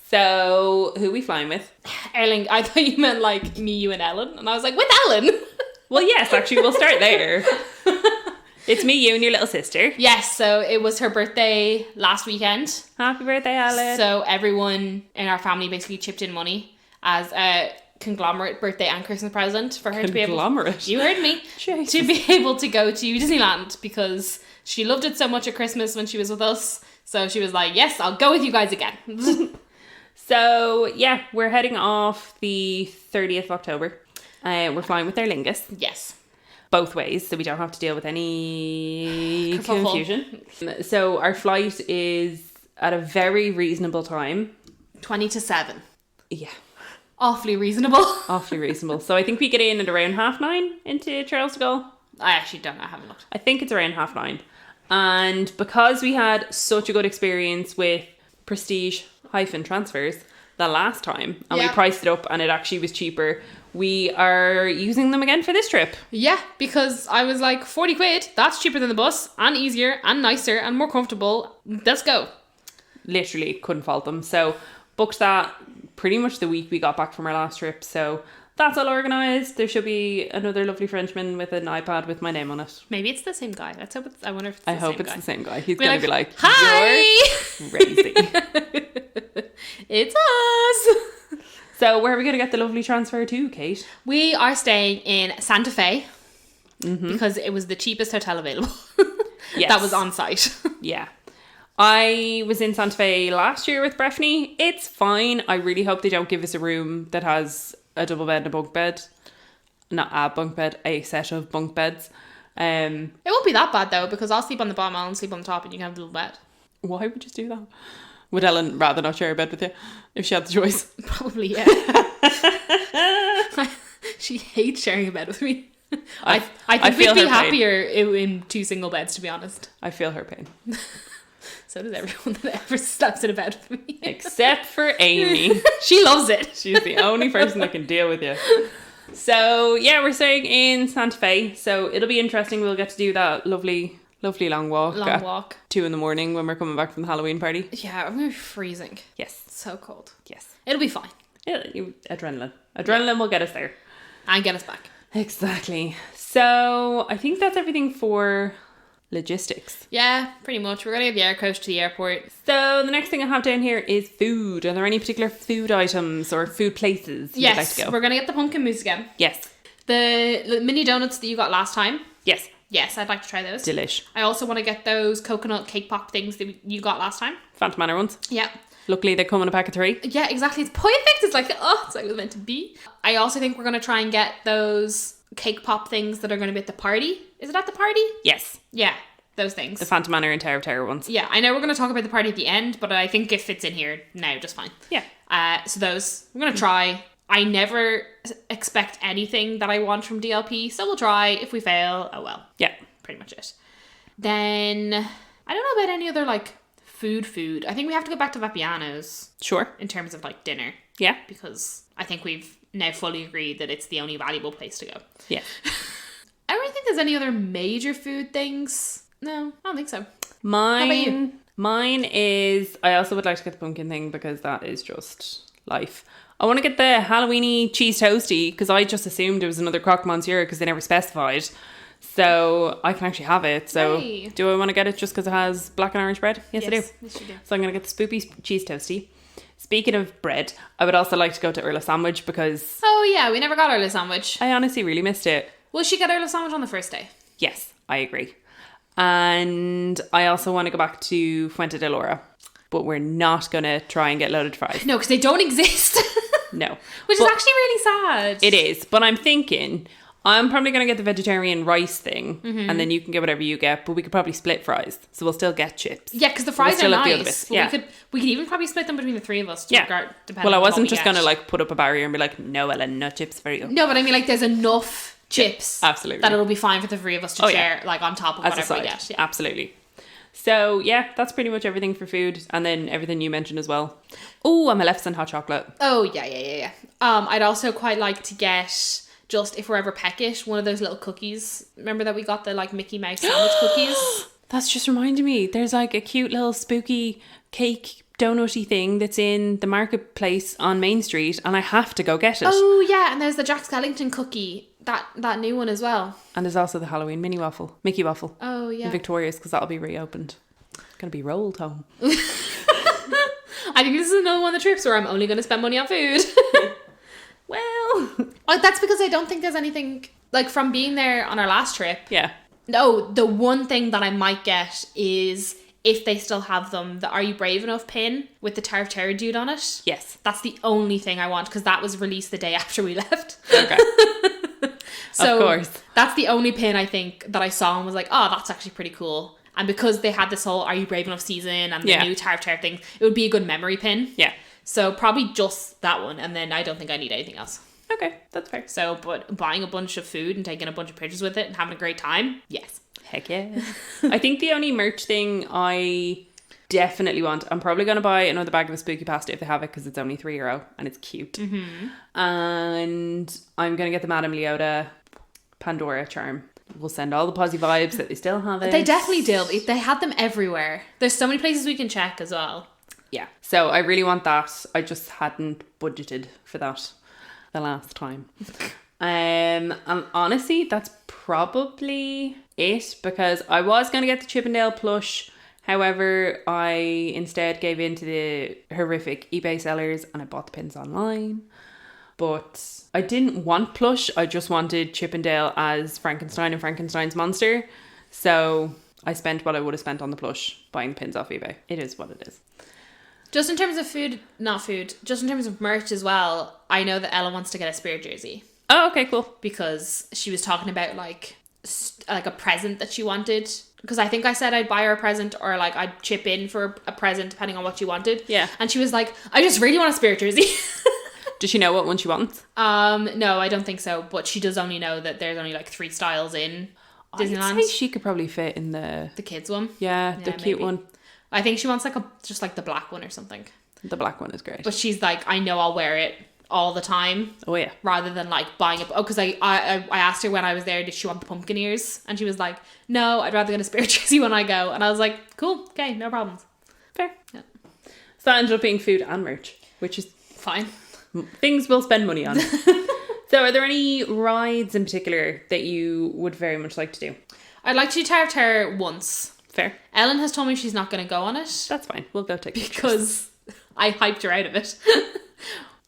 So who are we flying with? Erling, I thought you meant like me, you and Ellen. And I was like, with Ellen? Well, yes, actually, we'll start there. It's me, you, and your little sister. Yes, so it was her birthday last weekend. Happy birthday, Ellen. So everyone in our family basically chipped in money as a conglomerate birthday and Christmas present for her to be able... Conglomerate? You heard me. Jesus. To be able to go to Disneyland because she loved it so much at Christmas when she was with us. So she was like, yes, I'll go with you guys again. So, yeah, we're heading off the 30th of October. We're flying with Aer Lingus. Yes. Both ways, so we don't have to deal with any Kerfuffle. confusion. So our flight is at a very reasonable time. 20 to 7. Yeah. Awfully reasonable. Awfully reasonable. So I think we get in at around 9:30 into Charles de Gaulle. I actually don't know. I haven't looked. I think it's around 9:30. And because we had such a good experience with Prestige-transfers the last time, and we priced it up and it actually was cheaper, we are using them again for this trip. Yeah, because I was like, 40 quid, that's cheaper than the bus, and easier, and nicer, and more comfortable. Let's go. Literally couldn't fault them. So booked that pretty much the week we got back from our last trip. So that's all organised. There should be another lovely Frenchman with an iPad with my name on it. Maybe it's the same guy. Let's hope it's, I wonder if it's the I same hope guy. it's the same guy. He's Be going to be like, hi! you're crazy. It's us! So where are we going to get the lovely transfer to, Kate? We are staying in Santa Fe because it was the cheapest hotel available. Yes. That was on site. Yeah. I was in Santa Fe last year with Breffney. It's fine. I really hope they don't give us a room that has a double bed and a bunk bed. Not a bunk bed, a set of bunk beds. It won't be that bad though because I'll sleep on the bottom, I'll sleep on the top and you can have a little bed. Why would you do that? Would Ellen rather not share a bed with you if she had the choice? Probably, yeah. She hates sharing a bed with me. I think feel we'd be her pain. happier in 2 single beds, to be honest. I feel her pain. So does everyone that ever sleeps in a bed with me. Except for Amy. She loves it. She's the only person that can deal with you. So, yeah, we're staying in Santa Fe. So it'll be interesting. We'll get to do that lovely long walk. Long walk. 2 a.m. when we're coming back from the Halloween party. Yeah, I'm going to be freezing. Yes. It's so cold. Yes. It'll be fine. Adrenaline. Adrenaline will get us there. And get us back. Exactly. So I think that's everything for logistics. Yeah, pretty much. We're going to get the air coach to the airport. So the next thing I have down here is food. Are there any particular food items or food places you'd like to go? We're going to get the pumpkin mousse again. Yes. The mini donuts that you got last time. Yes. Yes, I'd like to try those. Delish. I also want to get those coconut cake pop things that you got last time. Phantom Manor ones. Yeah. Luckily, they come in a pack of 3. Yeah, exactly. It's perfect. It's like, it's like it was meant to be. I also think we're going to try and get those cake pop things that are going to be at the party. Is it at the party? Yes. Yeah, those things. The Phantom Manor and Tower of Terror ones. Yeah, I know we're going to talk about the party at the end, but I think if it's in here now, just fine. Yeah. So those, we're going to try. I never expect anything that I want from DLP, so we'll try. If we fail, oh well. Yeah. Pretty much it. Then, I don't know about any other, like, food. I think we have to go back to Vapiano's. Sure. In terms of, like, dinner. Yeah. Because I think we've now fully agreed that it's the only valuable place to go. Yeah. I don't really think there's any other major food things. No, I don't think so. Mine. How about you? Mine is, I also would like to get the pumpkin thing because that is just life. I want to get the Halloweeny cheese toasty because I just assumed it was another croque monsieur because they never specified. So I can actually have it. So Hey. do I want to get it just because it has black and orange bread? Yes, I do. Yes, you do. So I'm going to get the spoopy cheese toasty. Speaking of bread, I would also like to go to Erla Sandwich because Oh yeah, we never got Erla sandwich. I honestly really missed it. Will she get Erla sandwich on the first day? Yes, I agree. And I also want to go back to Fuente de Lora. But we're not going to try and get loaded fries. No, because they don't exist. No. Which But is actually really sad. it is. But I'm thinking, I'm probably going to get the vegetarian rice thing, and then you can get whatever you get, but we could probably split fries. So we'll still get chips. Yeah, because the fries are nice. Yeah. We could even probably split them between the three of us. Yeah. Well, I wasn't just going to like put up a barrier and be like, no, Ellen, no chips for you. No, but I mean, like, there's enough chips. Absolutely. That it'll be fine for the three of us to share, like, on top of whatever we get. Yeah. Absolutely. So, yeah, that's pretty much everything for food. And then everything you mentioned as well. Oh, and Maleficent hot chocolate. Oh, yeah. I'd also quite like to get, just if we're ever peckish, one of those little cookies. Remember that we got the, like, Mickey Mouse sandwich cookies? That's just reminded me. There's, like, a cute little spooky cake donutty thing that's in the marketplace on Main Street, and I have to go get it. Oh, yeah, and there's the Jack Skellington cookie. That new one as well. And there's also the Halloween mini waffle, Mickey waffle. Oh, yeah. In Victoria's, because that'll be reopened. It's going to be rolled home. I think this is another one of the trips where I'm only going to spend money on food. Well, that's because I don't think there's anything, like, from being there on our last trip. Yeah. No, the one thing that I might get is, if they still have them, the Are You Brave Enough pin with the Tariff Terror dude on it. Yes. That's the only thing I want, because that was released the day after we left. Okay. So of course. That's the only pin I think that I saw and was like, oh, that's actually pretty cool. And because they had this whole Are You Brave Enough season and the new Tariff Terror thing, it would be a good memory pin. Yeah. So probably just that one, and then I don't think I need anything else. Okay, that's fair. So, but buying a bunch of food and taking a bunch of pictures with it and having a great time, yes. Heck yeah. I think the only merch thing I definitely want, I'm probably going to buy another bag of a spooky pasta if they have it, because it's only €3 and it's cute. Mm-hmm. And I'm going to get the Madame Leota Pandora charm. We'll send all the posy vibes that they still have it. They definitely do. They had them everywhere. There's so many places we can check as well. Yeah. So I really want that. I just hadn't budgeted for that the last time. And honestly, that's probably it, because I was going to get the Chippendale plush. However, I instead gave in to the horrific eBay sellers and I bought the pins online. But I didn't want plush. I just wanted Chippendale as Frankenstein and Frankenstein's monster. So I spent what I would have spent on the plush buying the pins off eBay. It is what it is. Just in terms of just in terms of merch as well, I know that Ella wants to get a Spirit jersey. Oh, okay, cool. Because she was talking about like a present that she wanted. Because I think I said I'd buy her a present, or like I'd chip in for a present depending on what she wanted. Yeah. And she was like, I just really want a Spirit jersey. Does she know what one she wants? No, I don't think so. But she does only know that there's only like 3 styles in Disneyland. I'd say she could probably fit in the kids one. Yeah, the cute one. I think she wants like just like the black one or something. The black one is great. But she's like, I know I'll wear it all the time. Oh yeah. Rather than like buying it. Oh, because I asked her when I was there, did she want the pumpkin ears? And she was like, no, I'd rather get a Spirit jersey when I go. And I was like, cool, okay, no problems. Fair. Yeah. So that ended up being food and merch, which is fine. Things we'll spend money on. So are there any rides in particular that you would very much like to do? I'd like to do Tower of Terror once. Fair. Ellen has told me she's not going to go on it. That's fine. We'll go take pictures. Because I hyped her out of it.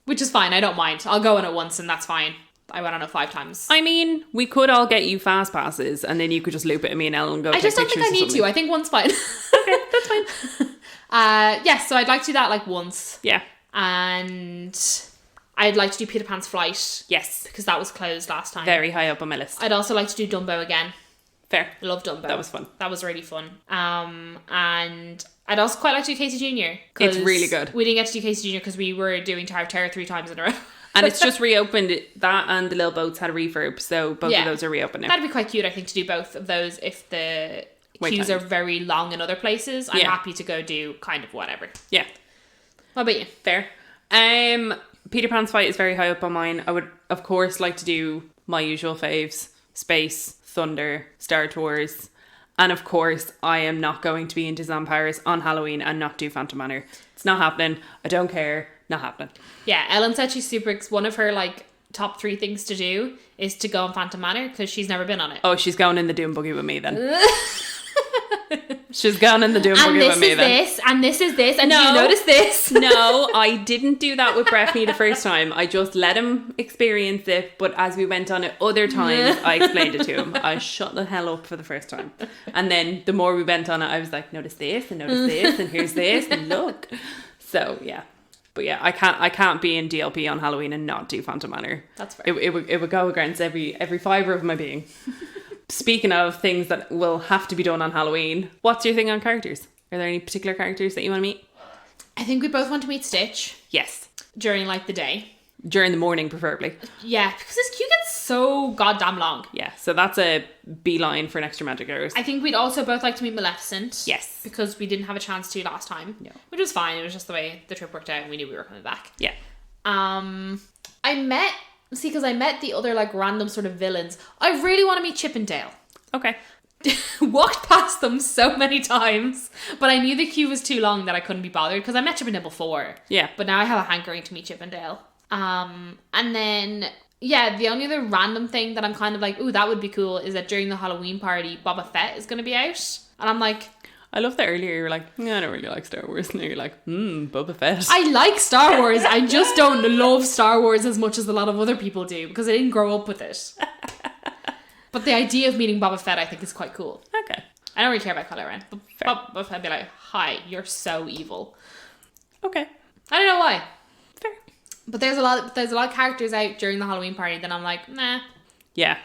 Which is fine. I don't mind. I'll go on it once and that's fine. I went on it 5 times. I mean, we could all get you fast passes and then you could just loop it at me and Ellen and go take pictures. I just don't think I need to. I think one's fine. Okay, that's fine. Yes, so I'd like to do that like once. Yeah. And I'd like to do Peter Pan's Flight. Yes. Because that was closed last time. Very high up on my list. I'd also like to do Dumbo again. Fair. I love Dumbo. That was fun. That was really fun. And I'd also quite like to do Casey Jr. It's really good. We didn't get to do Casey Jr. because we were doing Tower of Terror 3 times in a row. And it's just reopened. That and the Little Boats had a refurb, so both of those are reopened now. That'd be quite cute, I think, to do both of those if the queues are very long in other places. I'm happy to go do kind of whatever. Yeah. What about you? Fair. Peter Pan's Fight is very high up on mine. I would, of course, like to do my usual faves. Space, Thunder, Star Tours. And of course, I am not going to be in Disneyland Paris on Halloween and not do Phantom Manor. It's not happening. I don't care. Not happening. Yeah, Ellen said she's super... One of her, like, top 3 things to do is to go on Phantom Manor because she's never been on it. Oh, she's going in the Doom Buggy with me then. She's gone in the Doom Buggy with me then. And this is this, and do you notice this? No, I didn't do that with Breffney the first time. I just let him experience it, but as we went on it other times, I explained it to him. I shut the hell up for the first time. And then the more we went on it, I was like, notice this, and here's this, and look. So, yeah. But yeah, I can't be in DLP on Halloween and not do Phantom Manor. That's fair. It would go against every fibre of my being. Speaking of things that will have to be done on Halloween, what's your thing on characters? Are there any particular characters that you want to meet? I think we both want to meet Stitch. Yes. During like the day. During the morning, preferably. Yeah, because his queue gets so goddamn long. Yeah, so that's a beeline for Extra Magic Hours. I think we'd also both like to meet Maleficent. Yes. Because we didn't have a chance to last time. No. Which was fine. It was just the way the trip worked out and we knew we were coming back. Yeah. I met the other like random sort of villains. I really want to meet Chip and Dale. Okay. Walked past them so many times, but I knew the queue was too long that I couldn't be bothered because I met Chip and Dale before. Yeah. But now I have a hankering to meet Chip and Dale. And then, yeah, the only other random thing that I'm kind of like, ooh, that would be cool, is that during the Halloween party, Boba Fett is going to be out. And I'm like... I love that earlier you were like, I don't really like Star Wars. And now you're like, Boba Fett. I like Star Wars. I just don't love Star Wars as much as a lot of other people do because I didn't grow up with it. But the idea of meeting Boba Fett, I think, is quite cool. Okay. I don't really care about Kylo Ren. But Boba Fett would be like, hi, you're so evil. Okay. I don't know why. Fair. But there's a lot of characters out during the Halloween party that I'm like, nah. Yeah.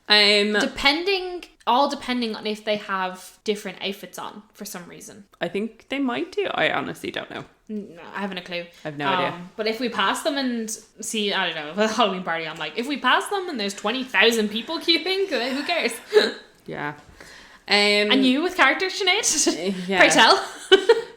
Depending on if they have different outfits on for some reason. I think they might do. I honestly don't know. No, I haven't a clue. I have no idea. But if we pass them and see, I don't know, the Halloween party, I'm like, if we pass them and there's 20,000 people queuing, who cares? Yeah. And you with characters, Sinead? Yeah. Pray tell.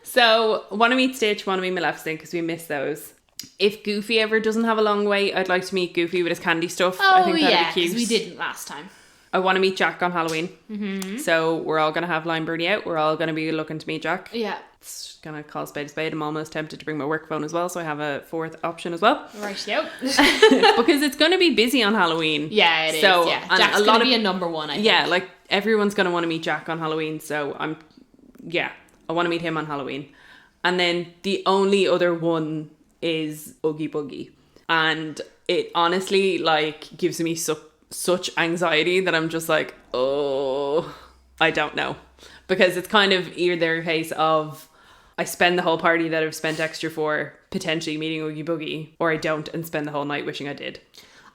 So, want to meet Stitch, want to meet Maleficent, because we miss those. If Goofy ever doesn't have a long wait, I'd like to meet Goofy with his candy stuff. I think that'd be cute. We didn't last time. I want to meet Jack on Halloween. Mm-hmm. So we're all going to have Line Birdie out. We're all going to be looking to meet Jack. Yeah. It's going to call spade a spade. I'm almost tempted to bring my work phone as well. So I have a fourth option as well. Right, yo. Because it's going to be busy on Halloween. Yeah, it is. Yeah. Jack's going to be a number one, I think. Yeah, like everyone's going to want to meet Jack on Halloween. So I want to meet him on Halloween. And then the only other one is Oogie Boogie. And it honestly like gives me such anxiety that I'm just like, oh, I don't know. Because it's kind of either a case of I spend the whole party that I've spent extra for potentially meeting Oogie Boogie, or I don't and spend the whole night wishing I did.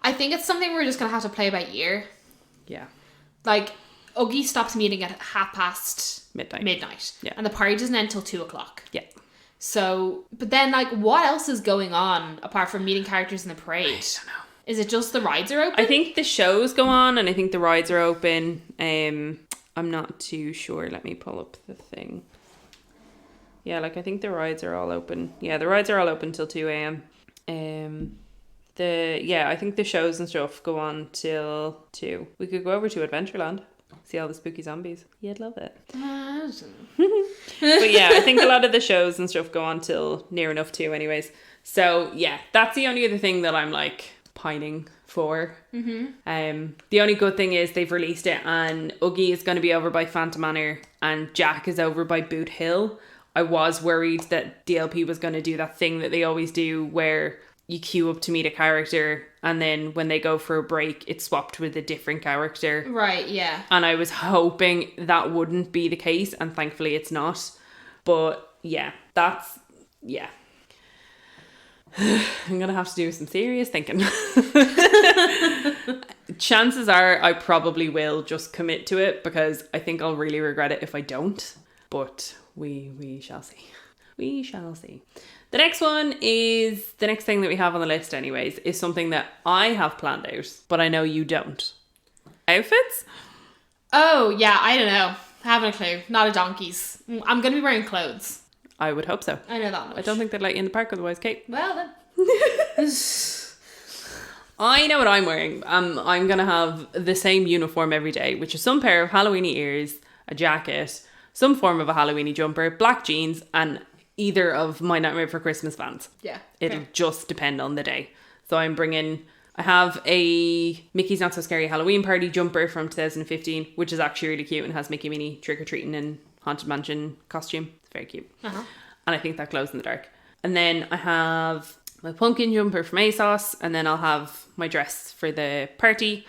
I think it's something we're just going to have to play by ear. Yeah. Like, Oogie stops meeting at midnight. Yeah. And the party doesn't end until 2 o'clock. Yeah. So, but then like what else is going on apart from meeting characters in the parade? I don't know. Is it just the rides are open? I think the shows go on and I think the rides are open. I'm not too sure. Let me pull up the thing. Yeah, like I think the rides are all open. Yeah, the rides are all open till 2 a.m. I think the shows and stuff go on till 2. We could go over to Adventureland. See all the spooky zombies. You'd love it. But yeah, I think a lot of the shows and stuff go on till near enough 2 anyways. So yeah, that's the only other thing that I'm like pining for. Mm-hmm. The only good thing is they've released it and Oogie is going to be over by Phantom Manor and Jack is over by Boot Hill. I was worried that DLP was going to do that thing that they always do where you queue up to meet a character and then when they go for a break it's swapped with a different character. Right, yeah. And I was hoping that wouldn't be the case and thankfully it's not. But yeah, I'm going to have to do some serious thinking. Chances are I probably will just commit to it because I think I'll really regret it if I don't. But we shall see. We shall see. The next one is, the next thing that we have on the list anyways, is something that I have planned out, but I know you don't. Outfits? Oh, yeah, I don't know. I haven't a clue. Not a donkey's. I'm going to be wearing clothes. I would hope so. I know that much. I don't think they'd let you in the park otherwise, Kate. Well then. I know what I'm wearing. I'm going to have the same uniform every day, which is some pair of Halloweeny ears, a jacket, some form of a Halloweeny jumper, black jeans, and either of my Nightmare Before Christmas vans. Yeah. It'll just depend on the day. So I have a Mickey's Not So Scary Halloween Party jumper from 2015, which is actually really cute and has Mickey Minnie trick-or-treating in Haunted Mansion costume. It's very cute. Uh-huh. And I think that glows in the dark. And then I have my pumpkin jumper from ASOS, and then I'll have my dress for the party.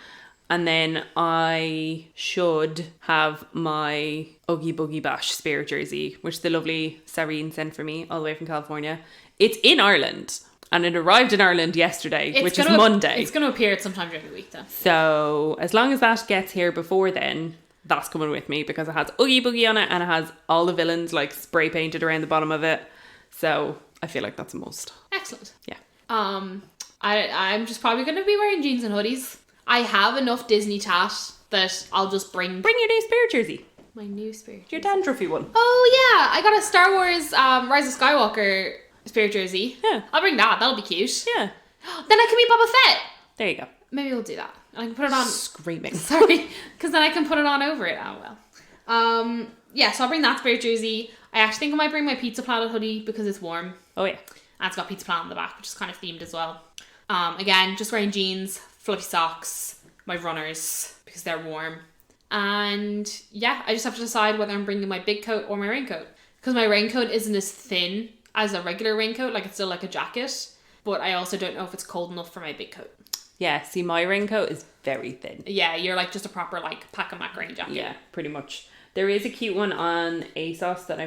And then I should have my Oogie Boogie Bash Spirit jersey, which the lovely Sareen sent for me all the way from California. It's in Ireland. And it arrived in Ireland yesterday, which is Monday. It's going to appear sometime during the week, though. So as long as that gets here before then, that's coming with me, because it has Oogie Boogie on it and it has all the villains like spray painted around the bottom of it. So I feel like that's a must. Excellent. Yeah. I'm just probably going to be wearing jeans and hoodies. I have enough Disney tat that I'll just bring your new Spirit jersey. My new Spirit jersey. Your dandruffy one. Oh yeah, I got a Star Wars Rise of Skywalker Spirit jersey. Yeah. I'll bring that. That'll be cute. Yeah. Then I can be Boba Fett. There you go. Maybe we'll do that. And I can put it on. Screaming. Sorry, because then I can put it on over it. Oh well. Yeah. So I'll bring that Spirit jersey. I actually think I might bring my Pizza Planet hoodie because it's warm. Oh yeah. And it's got Pizza Planet on the back, which is kind of themed as well. Again, just wearing jeans, fluffy socks, my runners because they're warm. And yeah, I just have to decide whether I'm bringing my big coat or my raincoat, because my raincoat isn't as thin as a regular raincoat, like it's still like a jacket, but I also don't know if it's cold enough for my big coat. Yeah, see, my raincoat is very thin. Yeah, you're like just a proper like pack a mac rain jacket. Yeah, pretty much. There is a cute one on ASOS that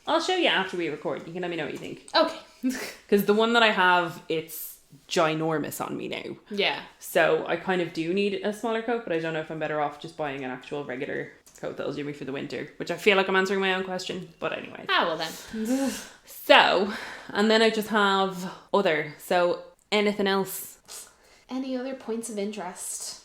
I'll show you after we record. You can let me know what you think. Okay. Because the one that I have, it's ginormous on me now. Yeah. So I kind of do need a smaller coat, but I don't know if I'm better off just buying an actual regular coat that'll do me for the winter, which I feel like I'm answering my own question, but anyway. Ah, well then. So, and then I just have other. So anything else? Any other points of interest?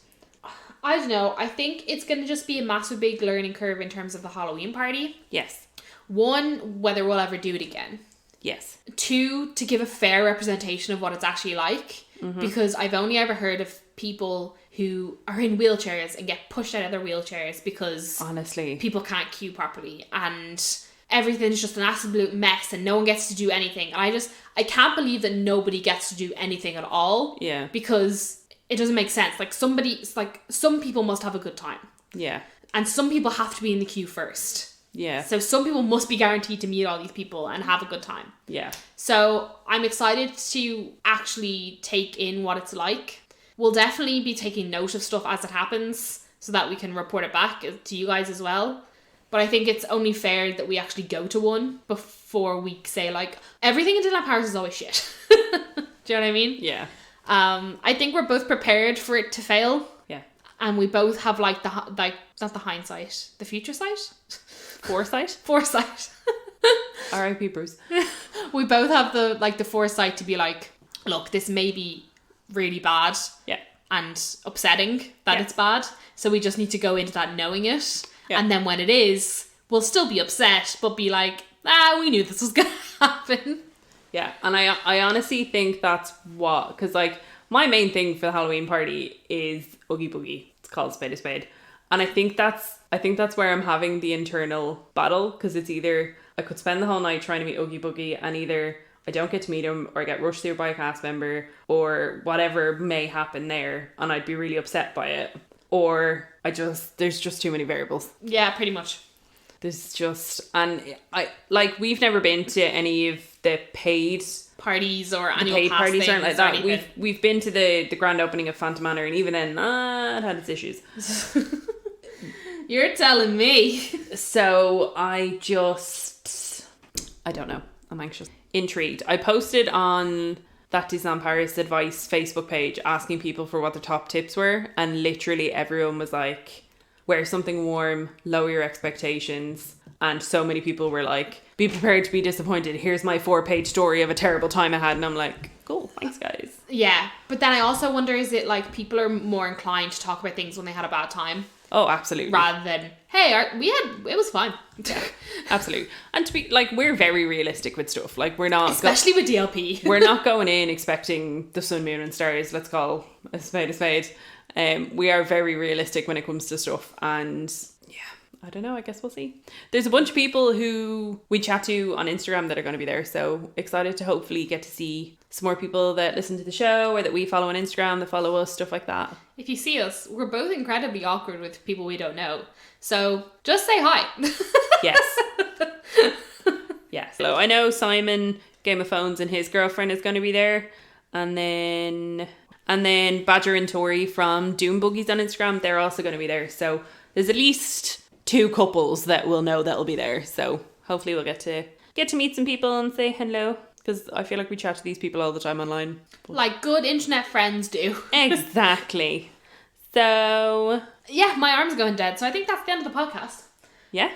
I don't know. I think it's going to just be a massive big learning curve in terms of the Halloween party. Yes. 1, whether we'll ever do it again. Yes. 2, to give a fair representation of what it's actually like. Mm-hmm. Because I've only ever heard of people who are in wheelchairs and get pushed out of their wheelchairs because honestly people can't queue properly and everything's just an absolute mess and no one gets to do anything. And I can't believe that nobody gets to do anything at all. Yeah. Because it doesn't make sense. Like some people must have a good time. Yeah. And some people have to be in the queue first. Yeah. So some people must be guaranteed to meet all these people and have a good time. Yeah. So I'm excited to actually take in what it's like. We'll definitely be taking note of stuff as it happens so that we can report it back to you guys as well. But I think it's only fair that we actually go to one before we say like, everything in Disneyland Paris is always shit. Do you know what I mean? Yeah. I think we're both prepared for it to fail. Yeah. And we both have not the hindsight, the future sight? Foresight. R.I.P. Bruce. We both have the foresight to be like, look, this may be really bad. Yeah. And upsetting that it's bad. So we just need to go into that knowing it. Yeah. And then when it is, we'll still be upset, but be like, we knew this was going to happen. Yeah. And I honestly think that's because like my main thing for the Halloween party is Oogie Boogie. It's called Spade a Spade. And I think that's where I'm having the internal battle, because it's either I could spend the whole night trying to meet Oogie Boogie and either I don't get to meet him or I get rushed through by a cast member or whatever may happen there and I'd be really upset by it, or there's just too many variables. Yeah, pretty much. There's just, and we've never been to any of the paid parties or annual paid pass parties things or like that. We've been to the grand opening of Phantom Manor, and even then it had its issues. You're telling me. So I don't know. I'm anxious. Intrigued. I posted on that Disneyland Paris Advice Facebook page asking people for what their top tips were, and literally everyone was like, wear something warm, lower your expectations. And so many people were like, be prepared to be disappointed. Here's my 4-page story of a terrible time I had. And I'm like, cool, thanks guys. Yeah. But then I also wonder, is it like people are more inclined to talk about things when they had a bad time? Oh, absolutely. Rather than, hey, it was fine. Yeah, absolutely. And to be like, we're very realistic with stuff. Like, we're not, especially with DLP. We're not going in expecting the sun, moon, and stars. Let's call a spade a spade. We are very realistic when it comes to stuff, and yeah, I don't know. I guess we'll see. There's a bunch of people who we chat to on Instagram that are going to be there, so excited to hopefully get to see some more people that listen to the show or that we follow on Instagram, that follow us, stuff like that. If you see us, we're both incredibly awkward with people we don't know. So just say hi. Yes. Yes. So I know Simon, Game of Phones, and his girlfriend is going to be there. And then And then Badger and Tori from Doom Buggies on Instagram, they're also going to be there. So there's at least 2 couples that we'll know that'll be there. So hopefully we'll get to meet some people and say hello. Because I feel like we chat to these people all the time online. Like good internet friends do. Exactly. So... yeah, my arm's going dead. So I think that's the end of the podcast. Yeah.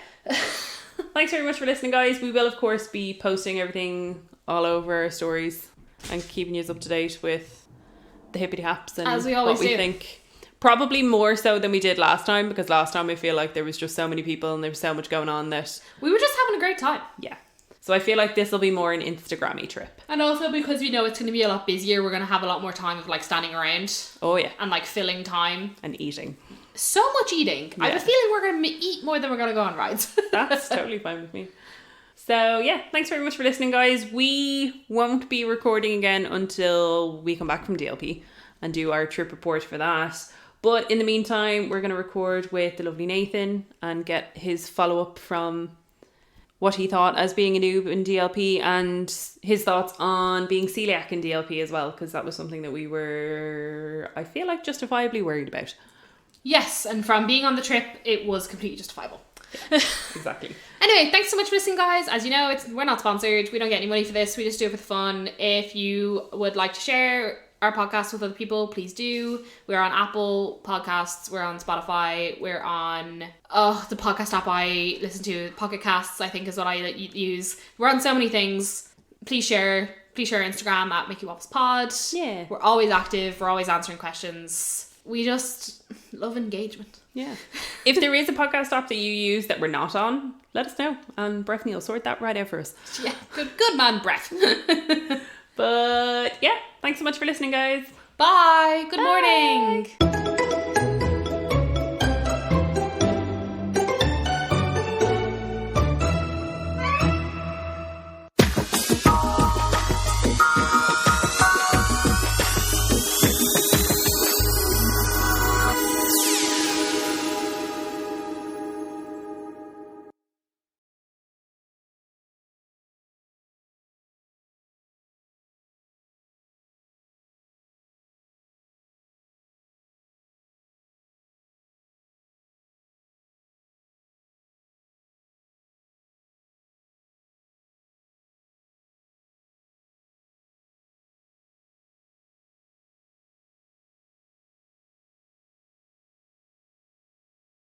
Thanks very much for listening, guys. We will, of course, be posting everything all over our stories and keeping you up to date with the hippity haps and as we always what we think. Probably more so than we did last time, because last time I feel like there was just so many people and there was so much going on that... we were just having a great time. Yeah. So I feel like this will be more an Instagrammy trip. And also because we know it's going to be a lot busier, we're going to have a lot more time of like standing around. Oh yeah. And like filling time. And eating. So much eating. Yeah. I have a feeling we're going to eat more than we're going to go on rides. That's totally fine with me. So yeah, thanks very much for listening, guys. We won't be recording again until we come back from DLP and do our trip report for that. But in the meantime, we're going to record with the lovely Nathan and get his follow-up from what he thought as being a noob in DLP and his thoughts on being celiac in DLP as well, because that was something that we were, I feel like, justifiably worried about. Yes, and from being on the trip, it was completely justifiable. Yeah, exactly. Anyway, thanks so much for listening, guys. As you know, we're not sponsored. We don't get any money for this. We just do it for the fun. If you would like to share our podcast with other people, please do. We're on Apple Podcasts, we're on Spotify, we're on the podcast app I listen to, Pocket Casts, I think is what I use. We're on so many things. Please share Instagram at Mickey Waffles Pod. Yeah. We're always active, we're always answering questions. We just love engagement. Yeah. If there is a podcast app that you use that we're not on, let us know, and Breffney will sort that right out for us. Yeah, good man, Brett. But yeah, thanks so much for listening, guys. Bye. Good morning.